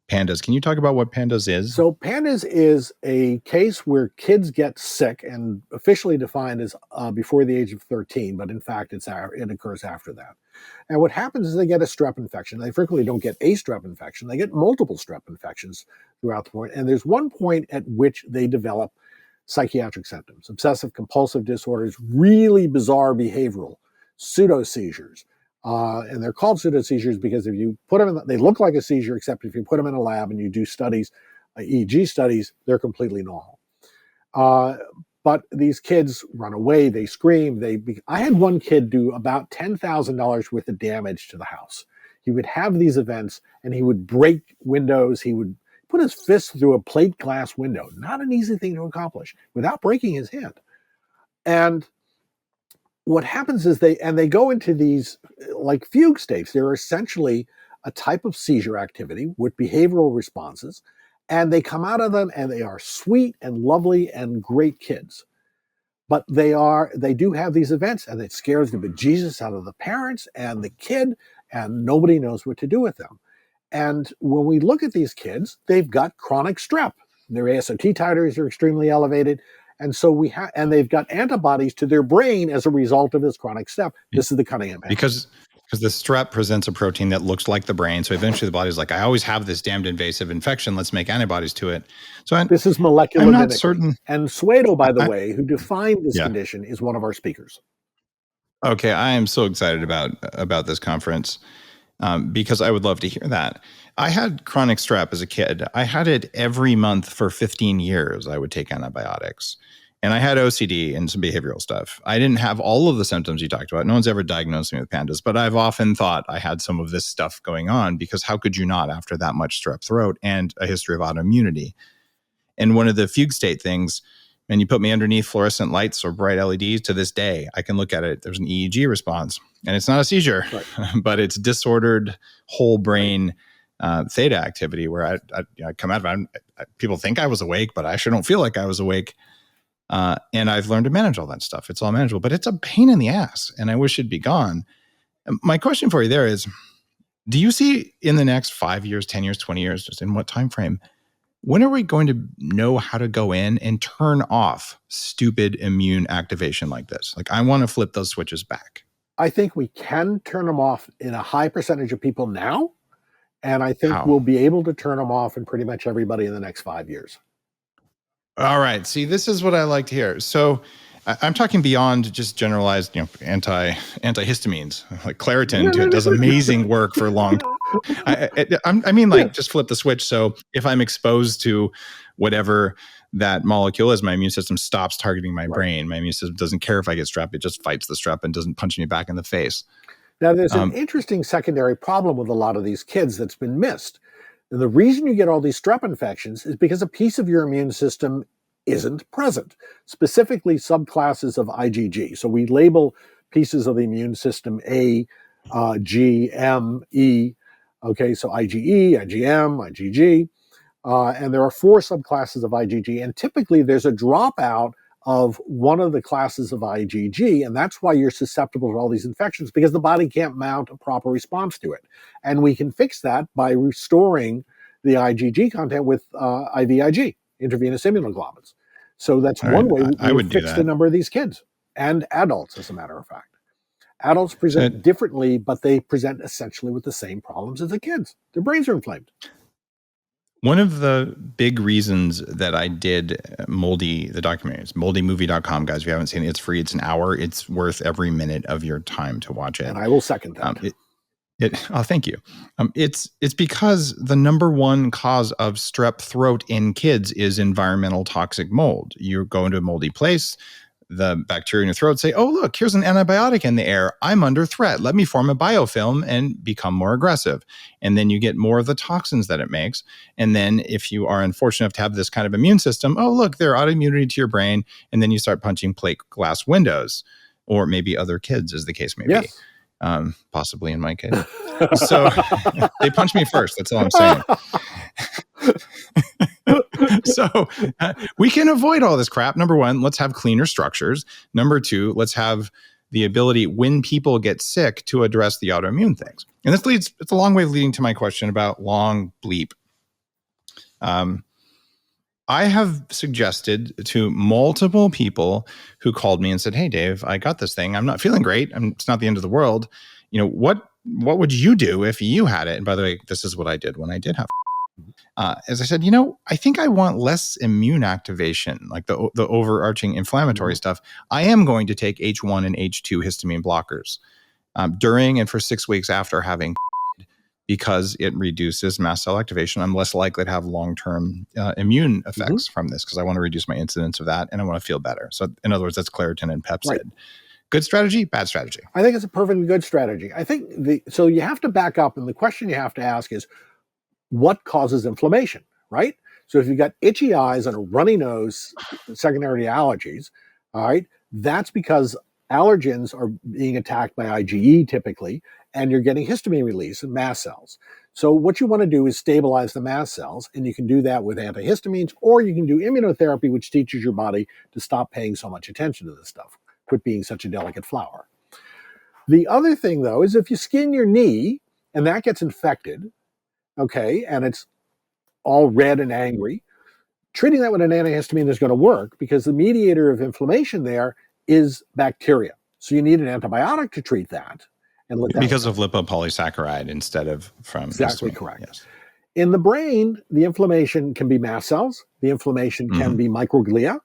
PANDAS. Can you talk about what PANDAS is? So PANDAS is a case where kids get sick, and officially defined as before the age of 13, but in fact it occurs after that. And what happens is they get a strep infection. They frequently don't get a strep infection. They get multiple strep infections throughout the point. And there's one point at which they develop psychiatric symptoms, obsessive compulsive disorders, really bizarre behavioral, pseudo-seizures. And they're called pseudo-seizures because if you put them in, they look like a seizure, except if you put them in a lab and you do studies, EEG studies, they're completely normal. But these kids run away, they scream. I had one kid do about $10,000 worth of damage to the house. He would have these events and he would break windows. He would put his fist through a plate glass window. Not an easy thing to accomplish without breaking his hand. And what happens is they go into these like fugue states. They're essentially a type of seizure activity with behavioral responses, and they come out of them and they are sweet and lovely and great kids. But they do have these events, and it scares the bejesus out of the parents and the kid, and nobody knows what to do with them. And when we look at these kids, they've got chronic strep. Their ASOT titers are extremely elevated. And so and they've got antibodies to their brain as a result of this chronic strep. This is the Cunningham pattern. Because the strep presents a protein that looks like the brain. So eventually the body's like, I always have this damned invasive infection. Let's make antibodies to it. So this is molecular I'm mimicry. not certain. And Suedo, by the way, who defined this condition, is one of our speakers. Okay, I am so excited about this conference because I would love to hear that. I had chronic strep as a kid. I had it every month for 15 years. I would take antibiotics. And I had OCD and some behavioral stuff. I didn't have all of the symptoms you talked about. No one's ever diagnosed me with PANDAS, but I've often thought I had some of this stuff going on because how could you not after that much strep throat and a history of autoimmunity? And one of the fugue state things, and you put me underneath fluorescent lights or bright LEDs to this day, I can look at it. There's an EEG response, and it's not a seizure, but it's disordered whole brain theta activity where I come out of it. People think I was awake, but I actually don't feel like I was awake. And I've learned to manage all that stuff. It's all manageable, but it's a pain in the ass, and I wish it'd be gone. My question for you there is, do you see in the next 5 years, 10 years, 20 years, just in what time frame, when are we going to know how to go in and turn off stupid immune activation like this? Like, I want to flip those switches back. I think we can turn them off in a high percentage of people now, and I think we'll be able to turn them off in pretty much everybody in the next 5 years. All right. See, this is what I like to hear. So I'm talking beyond just generalized, antihistamines, like Claritin does amazing work for long. I mean, just flip the switch. So if I'm exposed to whatever that molecule is, my immune system stops targeting my brain. My immune system doesn't care if I get strep. It just fights the strep and doesn't punch me back in the face. Now, there's an interesting secondary problem with a lot of these kids that's been missed. And the reason you get all these strep infections is because a piece of your immune system isn't present, specifically subclasses of IgG. So we label pieces of the immune system A, G, M, E. Okay, so IgE, IgM, IgG. And there are 4 subclasses of IgG, and typically there's a dropout of one of the classes of IgG, and that's why you're susceptible to all these infections, because the body can't mount a proper response to it. And we can fix that by restoring the IgG content with IVIG, intravenous immunoglobulins. So that's All right. one way I we would do fix that. the number of these kids and adults, as a matter of fact. Adults present So- differently, but they present essentially with the same problems as the kids. Their brains are inflamed. One of the big reasons that I did Moldy, the documentary, it's moldymovie.com, guys. If you haven't seen it, it's free. It's an hour. It's worth every minute of your time to watch it. And I will second that. Oh, thank you. It's because the number one cause of strep throat in kids is environmental toxic mold. You go into a moldy place, the bacteria in your throat say, oh, look, here's an antibiotic in the air. I'm under threat. Let me form a biofilm and become more aggressive. And then you get more of the toxins that it makes. And then if you are unfortunate enough to have this kind of immune system, oh, look, they're autoimmunity to your brain. And then you start punching plate glass windows, or maybe other kids, as the case may be. Possibly in my case. So they punched me first. That's all I'm saying. So we can avoid all this crap. Number one, let's have cleaner structures. Number two, let's have the ability when people get sick to address the autoimmune things. And it's a long way leading to my question about long bleep. I have suggested to multiple people who called me and said, hey, Dave, I got this thing. I'm not feeling great. It's not the end of the world. What would you do if you had it? And by the way, this is what I did when I did have as I said, I think I want less immune activation, like the overarching inflammatory stuff. I am going to take H1 and H2 histamine blockers during and for 6 weeks after having because it reduces mast cell activation. I'm less likely to have long-term immune effects from this because I want to reduce my incidence of that and I want to feel better. So in other words, that's Claritin and Pepcid. Right. Good strategy, bad strategy? I think it's a perfectly good strategy. I think so you have to back up, and the question you have to ask is, what causes inflammation, right? So if you've got itchy eyes and a runny nose, secondary to allergies, all right, that's because allergens are being attacked by IgE typically, and you're getting histamine release in mast cells. So what you want to do is stabilize the mast cells, and you can do that with antihistamines, or you can do immunotherapy, which teaches your body to stop paying so much attention to this stuff, quit being such a delicate flower. The other thing, though, is if you skin your knee and that gets infected, okay, and it's all red and angry, treating that with an antihistamine is going to work because the mediator of inflammation there is bacteria. So you need an antibiotic to treat that. And because of lipopolysaccharide instead of from exactly histamine. Correct. Yes. In the brain, the inflammation can be mast cells. The inflammation can be microglia.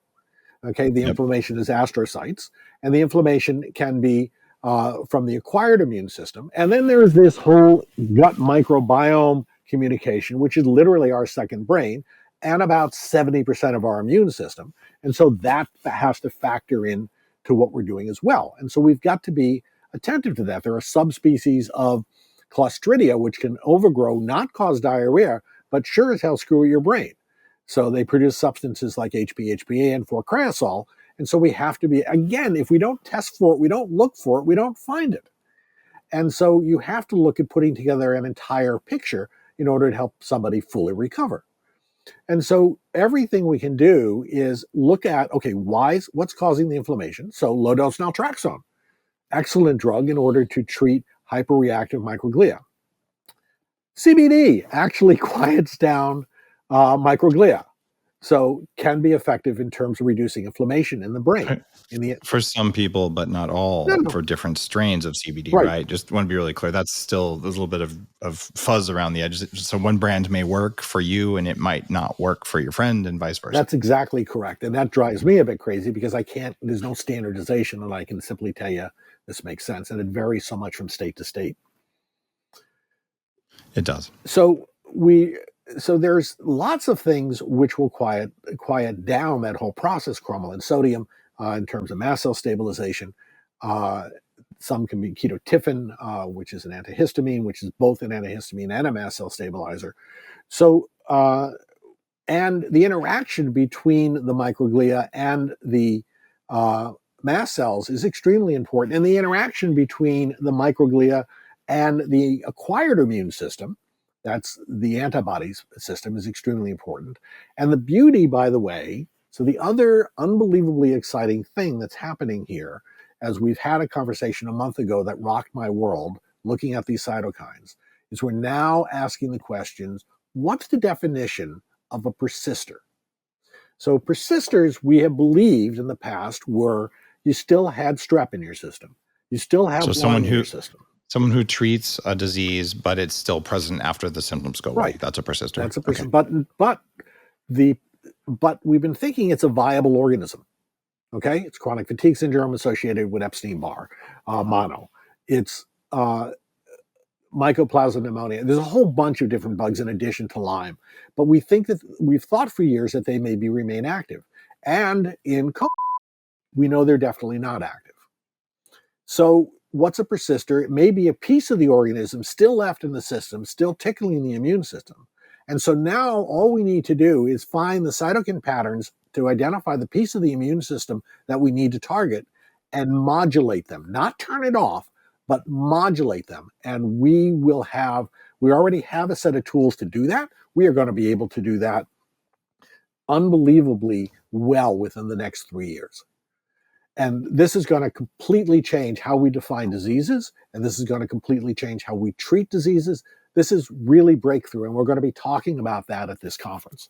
Okay, the inflammation is astrocytes. And the inflammation can be from the acquired immune system. And then there's this whole gut microbiome communication, which is literally our second brain, and about 70% of our immune system. And so that has to factor in to what we're doing as well. And so we've got to be attentive to that. There are subspecies of Clostridia which can overgrow, not cause diarrhea, but sure as hell screw your brain. So they produce substances like HPA and 4-cresol. And so we have to be, again, if we don't test for it, we don't look for it, we don't find it. And so you have to look at putting together an entire picture in order to help somebody fully recover. And so everything we can do is look at, okay, what's causing the inflammation? So low-dose naltrexone, excellent drug in order to treat hyperreactive microglia. CBD actually quiets down microglia, so can be effective in terms of reducing inflammation in the brain. For some people, but not all, for different strains of CBD, right? Just want to be really clear. That's still, there's a little bit of fuzz around the edges. So one brand may work for you and it might not work for your friend and vice versa. That's exactly correct. And that drives me a bit crazy because there's no standardization and I can simply tell you this makes sense. And it varies so much from state to state. It does. So there's lots of things which will quiet down that whole process, cromolyn sodium, in terms of mast cell stabilization. Some can be ketotifen, which is an antihistamine, which is both an antihistamine and a mast cell stabilizer. So, and the interaction between the microglia and the mast cells is extremely important. And the interaction between the microglia and the acquired immune system, That's the antibodies system is extremely important. And the beauty, by the way, so the other unbelievably exciting thing that's happening here, as we've had a conversation a month ago that rocked my world, looking at these cytokines, is we're now asking the questions, what's the definition of a persister? So persisters, we have believed in the past, were you still had strep in your system. You still have Lyme in your system. Someone who treats a disease, but it's still present after the symptoms go away. Right. That's a persister. That's a persister. Okay. But we've been thinking it's a viable organism. Okay, it's chronic fatigue syndrome associated with Epstein-Barr mono. It's mycoplasma pneumonia. There's a whole bunch of different bugs in addition to Lyme, but we've thought for years that they maybe remain active. And in COVID, we know they're definitely not active. So what's a persister? It may be a piece of the organism still left in the system, still tickling the immune system. And so now all we need to do is find the cytokine patterns to identify the piece of the immune system that we need to target and modulate them, not turn it off, but modulate them. And we already have a set of tools to do that. We are going to be able to do that unbelievably well within the next 3 years. And this is going to completely change how we define diseases, and this is going to completely change how we treat diseases. This is really breakthrough, and we're going to be talking about that at this conference.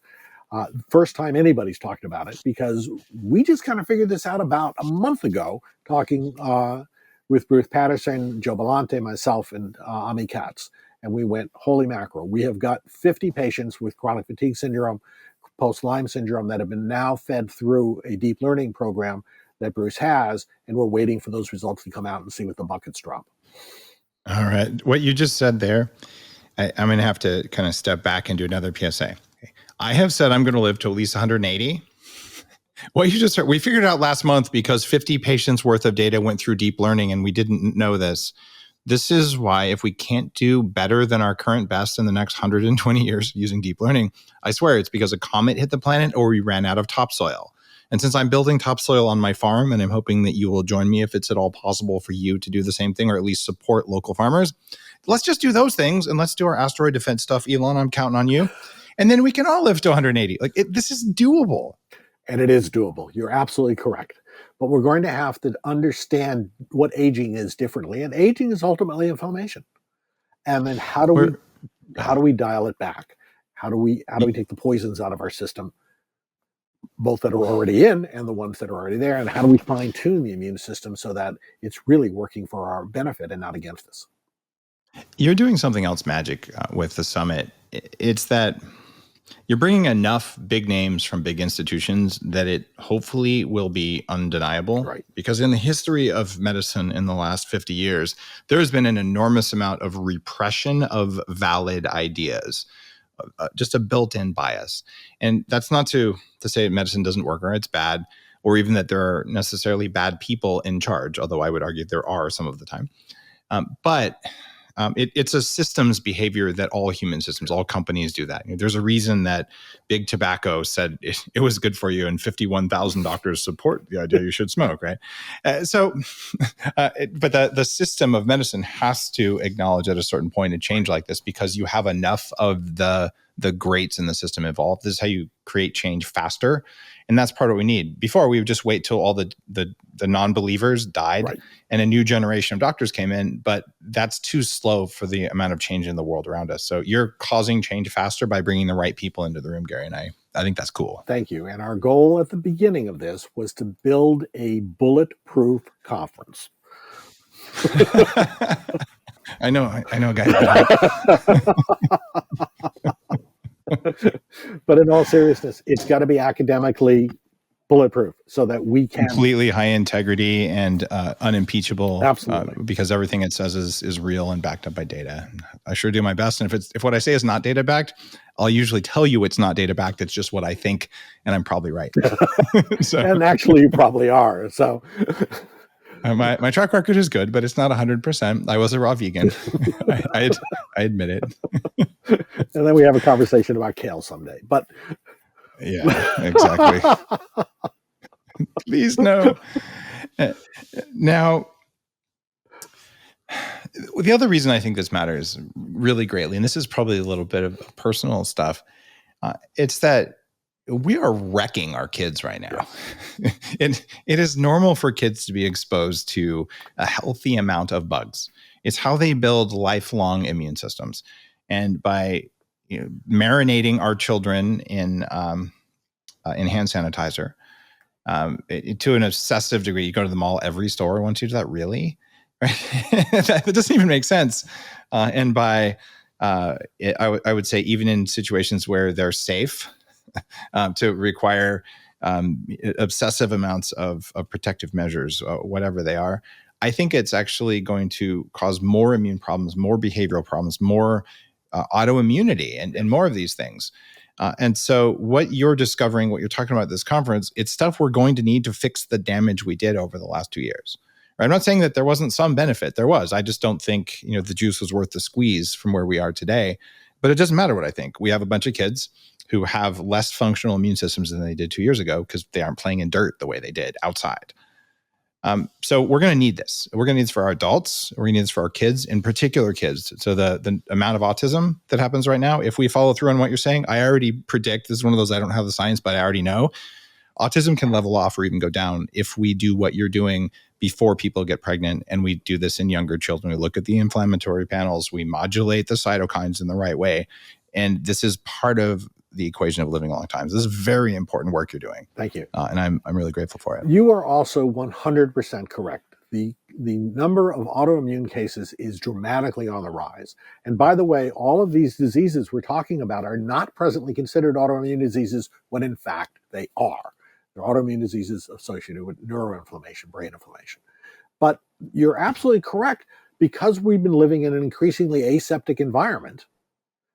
First time anybody's talked about it, because we just kind of figured this out about a month ago, talking with Bruce Patterson, Joe Belante, myself, and Ami Katz. And we went, holy mackerel, we have got 50 patients with chronic fatigue syndrome, post-Lyme syndrome that have been now fed through a deep learning program that Bruce has, and we're waiting for those results to come out and see what the buckets drop. All right. What you just said there, I'm going to have to kind of step back and do another PSA. Okay. I have said I'm going to live to at least 180. What you just heard, we figured out last month because 50 patients worth of data went through deep learning and we didn't know this. This is why if we can't do better than our current best in the next 120 years using deep learning, I swear it's because a comet hit the planet or we ran out of topsoil. And since I'm building topsoil on my farm, and I'm hoping that you will join me if it's at all possible for you to do the same thing, or at least support local farmers, let's just do those things and let's do our asteroid defense stuff. Elon, I'm counting on you. And then we can all live to 180. This is doable. And it is doable. You're absolutely correct. But we're going to have to understand what aging is differently. And aging is ultimately inflammation. And then how do we dial it back? How do we take the poisons out of our system, both that are already in and the ones that are already there? And how do we fine tune the immune system so that it's really working for our benefit and not against us? You're doing something else magic with the summit. It's that you're bringing enough big names from big institutions that it hopefully will be undeniable. Right. Because in the history of medicine in the last 50 years, there has been an enormous amount of repression of valid ideas, just a built-in bias. And that's not to say medicine doesn't work or it's bad, or even that there are necessarily bad people in charge, although I would argue there are some of the time. But it's a systems behavior that all human systems, all companies do that. There's a reason that big tobacco said it was good for you, and 51,000 doctors support the idea you should smoke, right? But the system of medicine has to acknowledge at a certain point a change like this, because you have enough of the greats in the system involved. This is how you create change faster. And that's part of what we need. Before, we would just wait till all the non-believers died, right, and a new generation of doctors came in, but that's too slow for the amount of change in the world around us. So you're causing change faster by bringing the right people into the room, Gary, and I think that's cool. Thank you. And our goal at the beginning of this was to build a bulletproof conference. I know a guy. But in all seriousness, it's got to be academically bulletproof so that we can completely high integrity and unimpeachable. Absolutely, because everything it says is real and backed up by data. I sure do my best. And if what I say is not data backed, I'll usually tell you it's not data backed. It's just what I think, and I'm probably right. And actually, you probably are. So. My track record is good, but it's not 100%. I was a raw vegan. I admit it. And then we have a conversation about kale someday. But yeah, exactly. Please no. Now, The other reason I think this matters really greatly, and this is probably a little bit of personal stuff, it's that we are wrecking our kids right now. It is normal for kids to be exposed to a healthy amount of bugs. It's how they build lifelong immune systems. And by marinating our children in hand sanitizer to an obsessive degree, you go to the mall, every store wants you to do that, really? Right? That doesn't even make sense. And by, I would say, even in situations where they're safe, to require obsessive amounts of protective measures, whatever they are, I think it's actually going to cause more immune problems, more behavioral problems, more autoimmunity, and more of these things. And so what you're discovering, what you're talking about at this conference, it's stuff we're going to need to fix the damage we did over the last 2 years. Right? I'm not saying that there wasn't some benefit. There was. I just don't think the juice was worth the squeeze from where we are today. But it doesn't matter what I think. We have a bunch of kids who have less functional immune systems than they did 2 years ago because they aren't playing in dirt the way they did outside. So we're going to need this. We're going to need this for our adults. We're going to need this for our kids, in particular kids. So the amount of autism that happens right now, if we follow through on what you're saying, I already predict, this is one of those, I don't have the science, but I already know, autism can level off or even go down if we do what you're doing before people get pregnant. And we do this in younger children. We look at the inflammatory panels. We modulate the cytokines in the right way. And this is part of the equation of living a long time. So this is very important work you're doing. Thank you. And I'm really grateful for it. You are also 100% correct. The number of autoimmune cases is dramatically on the rise. And by the way, all of these diseases we're talking about are not presently considered autoimmune diseases when in fact they are. They're autoimmune diseases associated with neuroinflammation, brain inflammation. But you're absolutely correct. Because we've been living in an increasingly aseptic environment,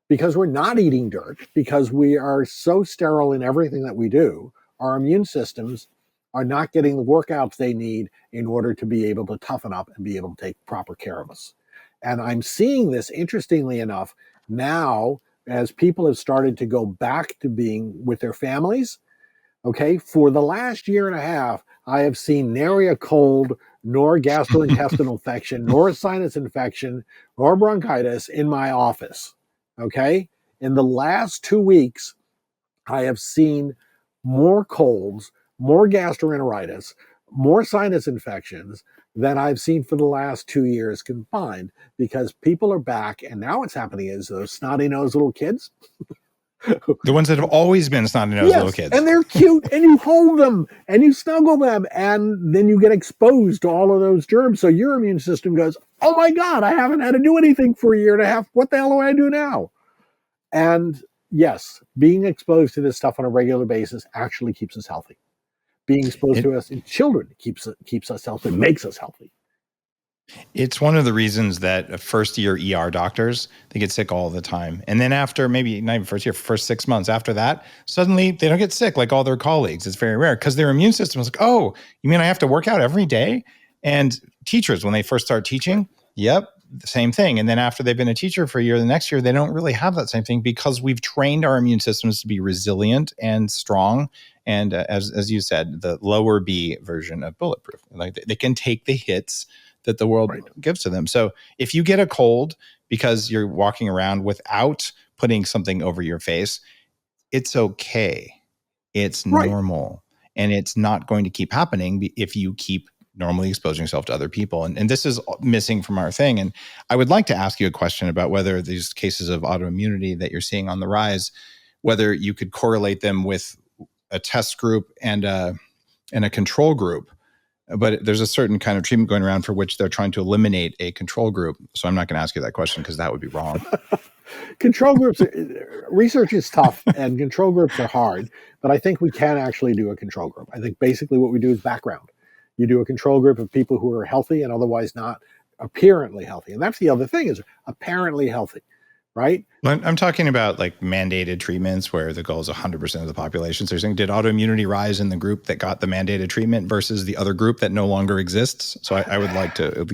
because we're not eating dirt, because we are so sterile in everything that we do, our immune systems are not getting the workouts they need in order to be able to toughen up and be able to take proper care of us. And I'm seeing this, interestingly enough, now as people have started to go back to being with their families. Okay, for the last year and a half, I have seen nary a cold, nor gastrointestinal infection, nor a sinus infection, nor bronchitis in my office. Okay, in the last 2 weeks, I have seen more colds, more gastroenteritis, more sinus infections than I've seen for the last 2 years combined, because people are back. And now what's happening is those snotty-nosed little kids, the ones that have always been snotty-nosed little kids. And they're cute, and you hold them, and you snuggle them, and then you get exposed to all of those germs. So your immune system goes, oh my God, I haven't had to do anything for a year and a half. What the hell do I do now? And yes, being exposed to this stuff on a regular basis actually keeps us healthy. Being exposed to us in children keeps us healthy, makes us healthy. It's one of the reasons that first-year ER doctors, they get sick all the time. And then after, maybe not even first year, first 6 months after that, suddenly they don't get sick like all their colleagues. It's very rare because their immune system is like, oh, you mean I have to work out every day? And teachers, when they first start teaching, yep, the same thing. And then after they've been a teacher for a year, the next year, they don't really have that same thing because we've trained our immune systems to be resilient and strong. And as you said, the lower B version of bulletproof. Like they can take the hits that the world gives to them. So if you get a cold because you're walking around without putting something over your face, it's okay. It's normal. And it's not going to keep happening if you keep normally exposing yourself to other people. And this is missing from our thing. And I would like to ask you a question about whether these cases of autoimmunity that you're seeing on the rise, whether you could correlate them with a test group and a control group. But there's a certain kind of treatment going around for which they're trying to eliminate a control group. So I'm not going to ask you that question because that would be wrong. Control groups, research is tough and control groups are hard, but I think we can actually do a control group. I think basically what we do is background. You do a control group of people who are healthy and otherwise not apparently healthy. And that's the other thing, is apparently healthy, right? I'm talking about like mandated treatments where the goal is 100% of the population. So you're saying, did autoimmunity rise in the group that got the mandated treatment versus the other group that no longer exists? So I would like to at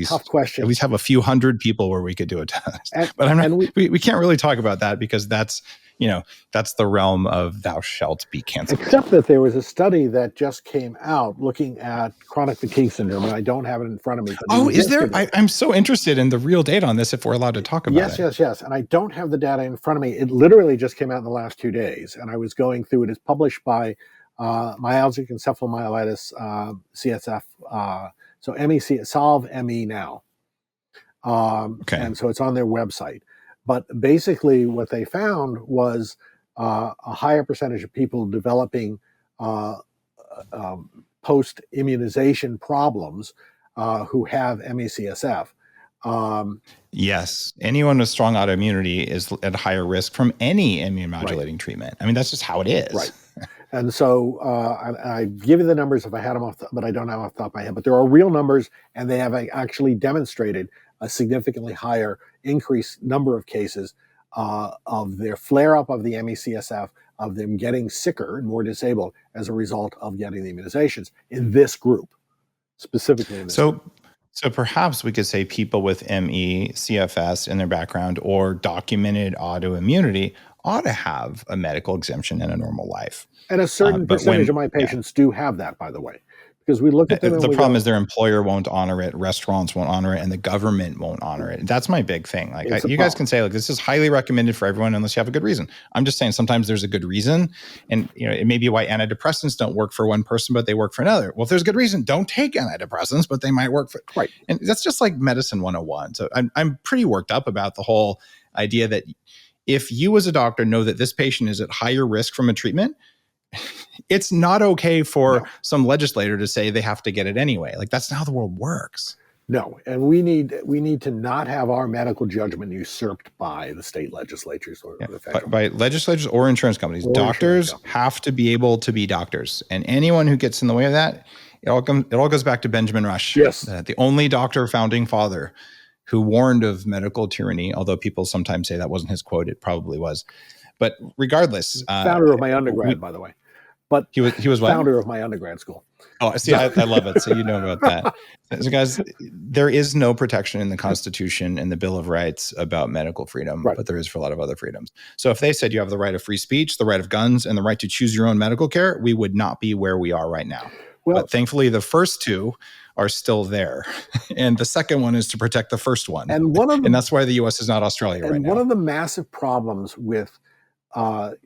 least have a few hundred people where we could do a test. But I'm not, we can't really talk about that because that's, that's the realm of thou shalt be canceled. Except that there was a study that just came out looking at chronic fatigue syndrome, and I don't have it in front of me. But is there? I'm so interested in the real data on this if we're allowed to talk about it. Yes. And I don't have the data in front of me. It literally just came out in the last 2 days, and I was going through it. It's published by Myalgic Encephalomyelitis, CSF. So MEC, Solve ME now. Okay. And so it's on their website. But basically what they found was a higher percentage of people developing post-immunization problems who have ME/CSF. Yes. Anyone with strong autoimmunity is at higher risk from any immune modulating treatment. I mean, that's just how it is. Right. And so I give you the numbers if I had them but I don't have them off the top of my head. But there are real numbers, and they have actually demonstrated a significantly higher increased number of cases of their flare-up of the ME/CSF, of them getting sicker and more disabled as a result of getting the immunizations in this group, specifically in this group. So perhaps we could say people with ME/CFS in their background or documented autoimmunity ought to have a medical exemption in a normal life. And a certain percentage of my patients do have that, by the way. Because we look at them. The problem is their employer won't honor it, restaurants won't honor it, and the government won't honor it. That's my big thing. Like you guys can say, like, this is highly recommended for everyone unless you have a good reason. I'm just saying sometimes there's a good reason, and it may be why antidepressants don't work for one person, but they work for another. Well, if there's a good reason, don't take antidepressants, but they might work for right. And that's just like medicine 101. So I'm pretty worked up about the whole idea that if you as a doctor know that this patient is at higher risk from a treatment, it's not okay for some legislator to say they have to get it anyway. Like, that's not how the world works. No, and we need to not have our medical judgment usurped by the state legislatures or the federal. By legislatures or insurance companies. Doctors have to be able to be doctors, and anyone who gets in the way of that, it all goes back to Benjamin Rush. Yes, the only doctor founding father who warned of medical tyranny. Although people sometimes say that wasn't his quote, it probably was. But regardless, founder of my undergrad, by the way. But he was what? Founder of my undergrad school. Oh, see, I love it. So you know about that. So guys, there is no protection in the Constitution and the Bill of Rights about medical freedom, but there is for a lot of other freedoms. So if they said you have the right of free speech, the right of guns, and the right to choose your own medical care, we would not be where we are right now. Well, but thankfully, the first two are still there. And the second one is to protect the first one. And that's why the U.S. is not Australia right now. And one of the massive problems with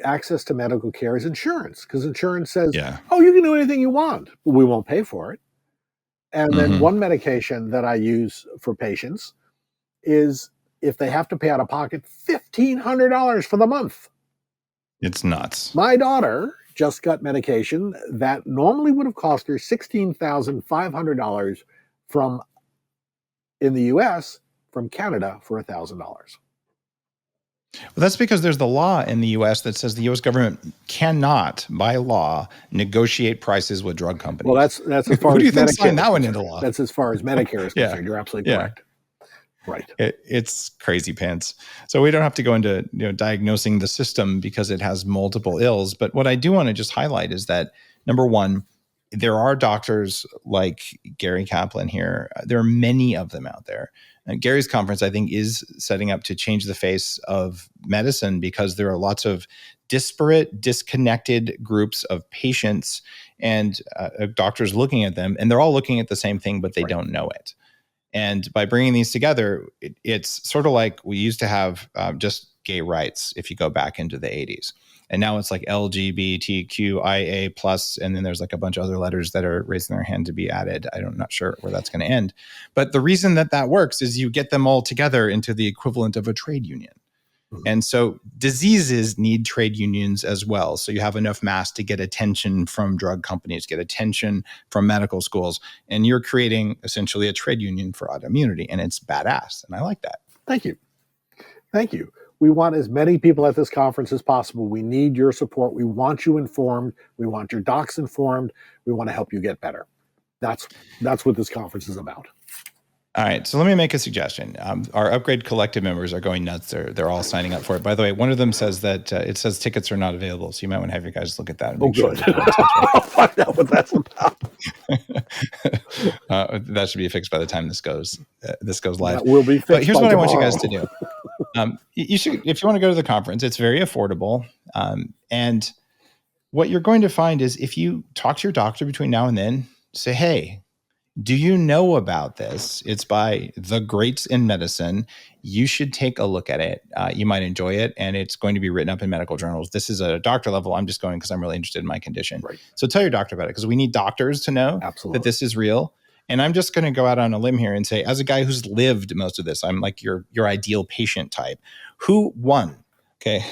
access to medical care is insurance, because insurance says, oh, you can do anything you want, but we won't pay for it. And then one medication that I use for patients is if they have to pay out of pocket $1,500 for the month. It's nuts. My daughter just got medication that normally would have cost her $16,500 from in the US from Canada for $1,000. Well, that's because there's the law in the U.S. that says the U.S. government cannot, by law, negotiate prices with drug companies. Well, that's as far as who do you think Medicare signed that one into law? That's as far as Medicare is concerned. You're absolutely correct. Right. It's crazy pants. So we don't have to go into diagnosing the system because it has multiple ills. But what I do want to just highlight is that, number one, there are doctors like Gary Kaplan here. There are many of them out there. Gary's conference, I think, is setting up to change the face of medicine because there are lots of disparate, disconnected groups of patients and doctors looking at them, and they're all looking at the same thing, but they don't know it. And by bringing these together, it's sort of like we used to have just gay rights if you go back into the 80s. And now it's like LGBTQIA plus, and then there's like a bunch of other letters that are raising their hand to be added. I'm not sure where that's going to end. But the reason that works is you get them all together into the equivalent of a trade union. Mm-hmm. And so diseases need trade unions as well. So you have enough mass to get attention from drug companies, get attention from medical schools, and you're creating essentially a trade union for autoimmunity, and it's badass. And I like that. Thank you. Thank you. We want as many people at this conference as possible. We need your support. We want you informed. We want your docs informed. We want to help you get better. That's what this conference is about. All right, so let me make a suggestion. Our Upgrade Collective members are going nuts. They're all signing up for it. By the way, one of them says that it says tickets are not available, so you might want to have your guys look at that and make sure. I'll find out what that's about. That should be fixed by the time this goes live. That will be fixed. But here's what I want you guys to do. You should, if you want to go to the conference, it's very affordable. And what you're going to find is if you talk to your doctor between now and then, say, hey, do you know about this? It's by the greats in medicine. You should take a look at it. You might enjoy it, and it's going to be written up in medical journals. This is at a doctor level. I'm just going because I'm really interested in my condition. Right. So tell your doctor about it, because we need doctors to know that this is real. And I'm just going to go out on a limb here and say, as a guy who's lived most of this, I'm like your ideal patient type. Who won? Okay.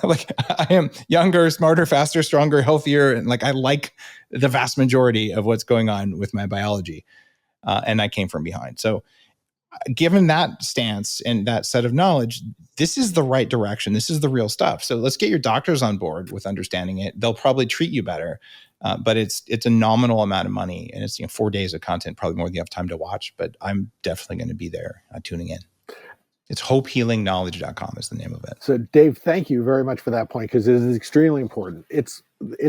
Like I am younger, smarter, faster, stronger, healthier. And like, I like the vast majority of what's going on with my biology. And I came from behind. So given that stance and that set of knowledge, this is the right direction. This is the real stuff. So let's get your doctors on board with understanding it. They'll probably treat you better. But it's a nominal amount of money, and it's 4 days of content, probably more than you have time to watch. But I'm definitely going to be there tuning in. It's hopehealingknowledge.com is the name of it. So Dave, thank you very much for that point, because it is extremely important. It's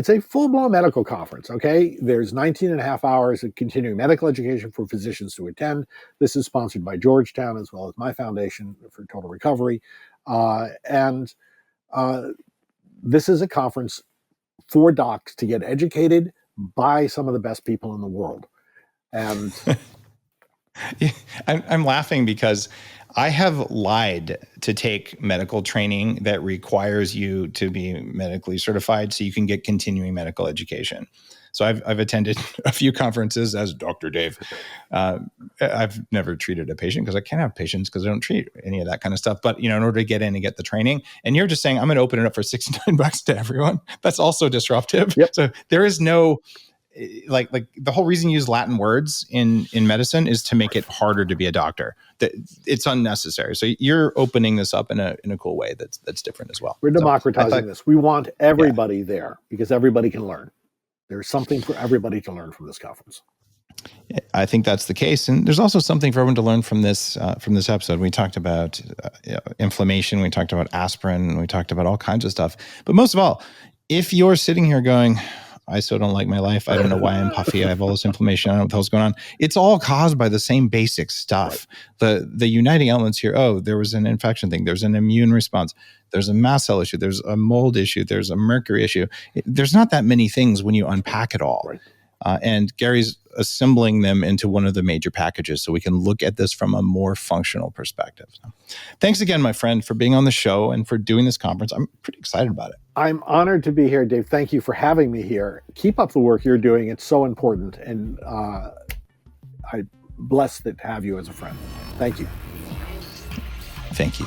a full-blown medical conference, okay? There's 19 and a half hours of continuing medical education for physicians to attend. This is sponsored by Georgetown as well as my foundation for total recovery. This is a conference for docs to get educated by some of the best people in the world. And I'm laughing because I have lied to take medical training that requires you to be medically certified so you can get continuing medical education. So I've attended a few conferences as Dr. Dave. I've never treated a patient because I can't have patients because I don't treat any of that kind of stuff. But in order to get in and get the training, and you're just saying I'm going to open it up for $69 to everyone. That's also disruptive. Yep. So there is no like the whole reason you use Latin words in medicine is to make it harder to be a doctor. It's unnecessary. So you're opening this up in a cool way that's different as well. We're democratizing this. We want everybody there because everybody can learn. There's something for everybody to learn from this conference. I think that's the case, and there's also something for everyone to learn from this episode. We talked about inflammation, we talked about aspirin, we talked about all kinds of stuff. But most of all, if you're sitting here going, I so don't like my life. I don't know why I'm puffy. I have all this inflammation. I don't know what the hell's going on. It's all caused by the same basic stuff. Right. The uniting elements here, there was an infection thing. There's an immune response. There's a mast cell issue. There's a mold issue. There's a mercury issue. There's not that many things when you unpack it all. Right. And Gary's assembling them into one of the major packages so we can look at this from a more functional perspective. So, thanks again, my friend, for being on the show and for doing this conference. I'm pretty excited about it. I'm honored to be here, Dave. Thank you for having me here. Keep up the work you're doing. It's so important. And I'm blessed to have you as a friend. Thank you. Thank you.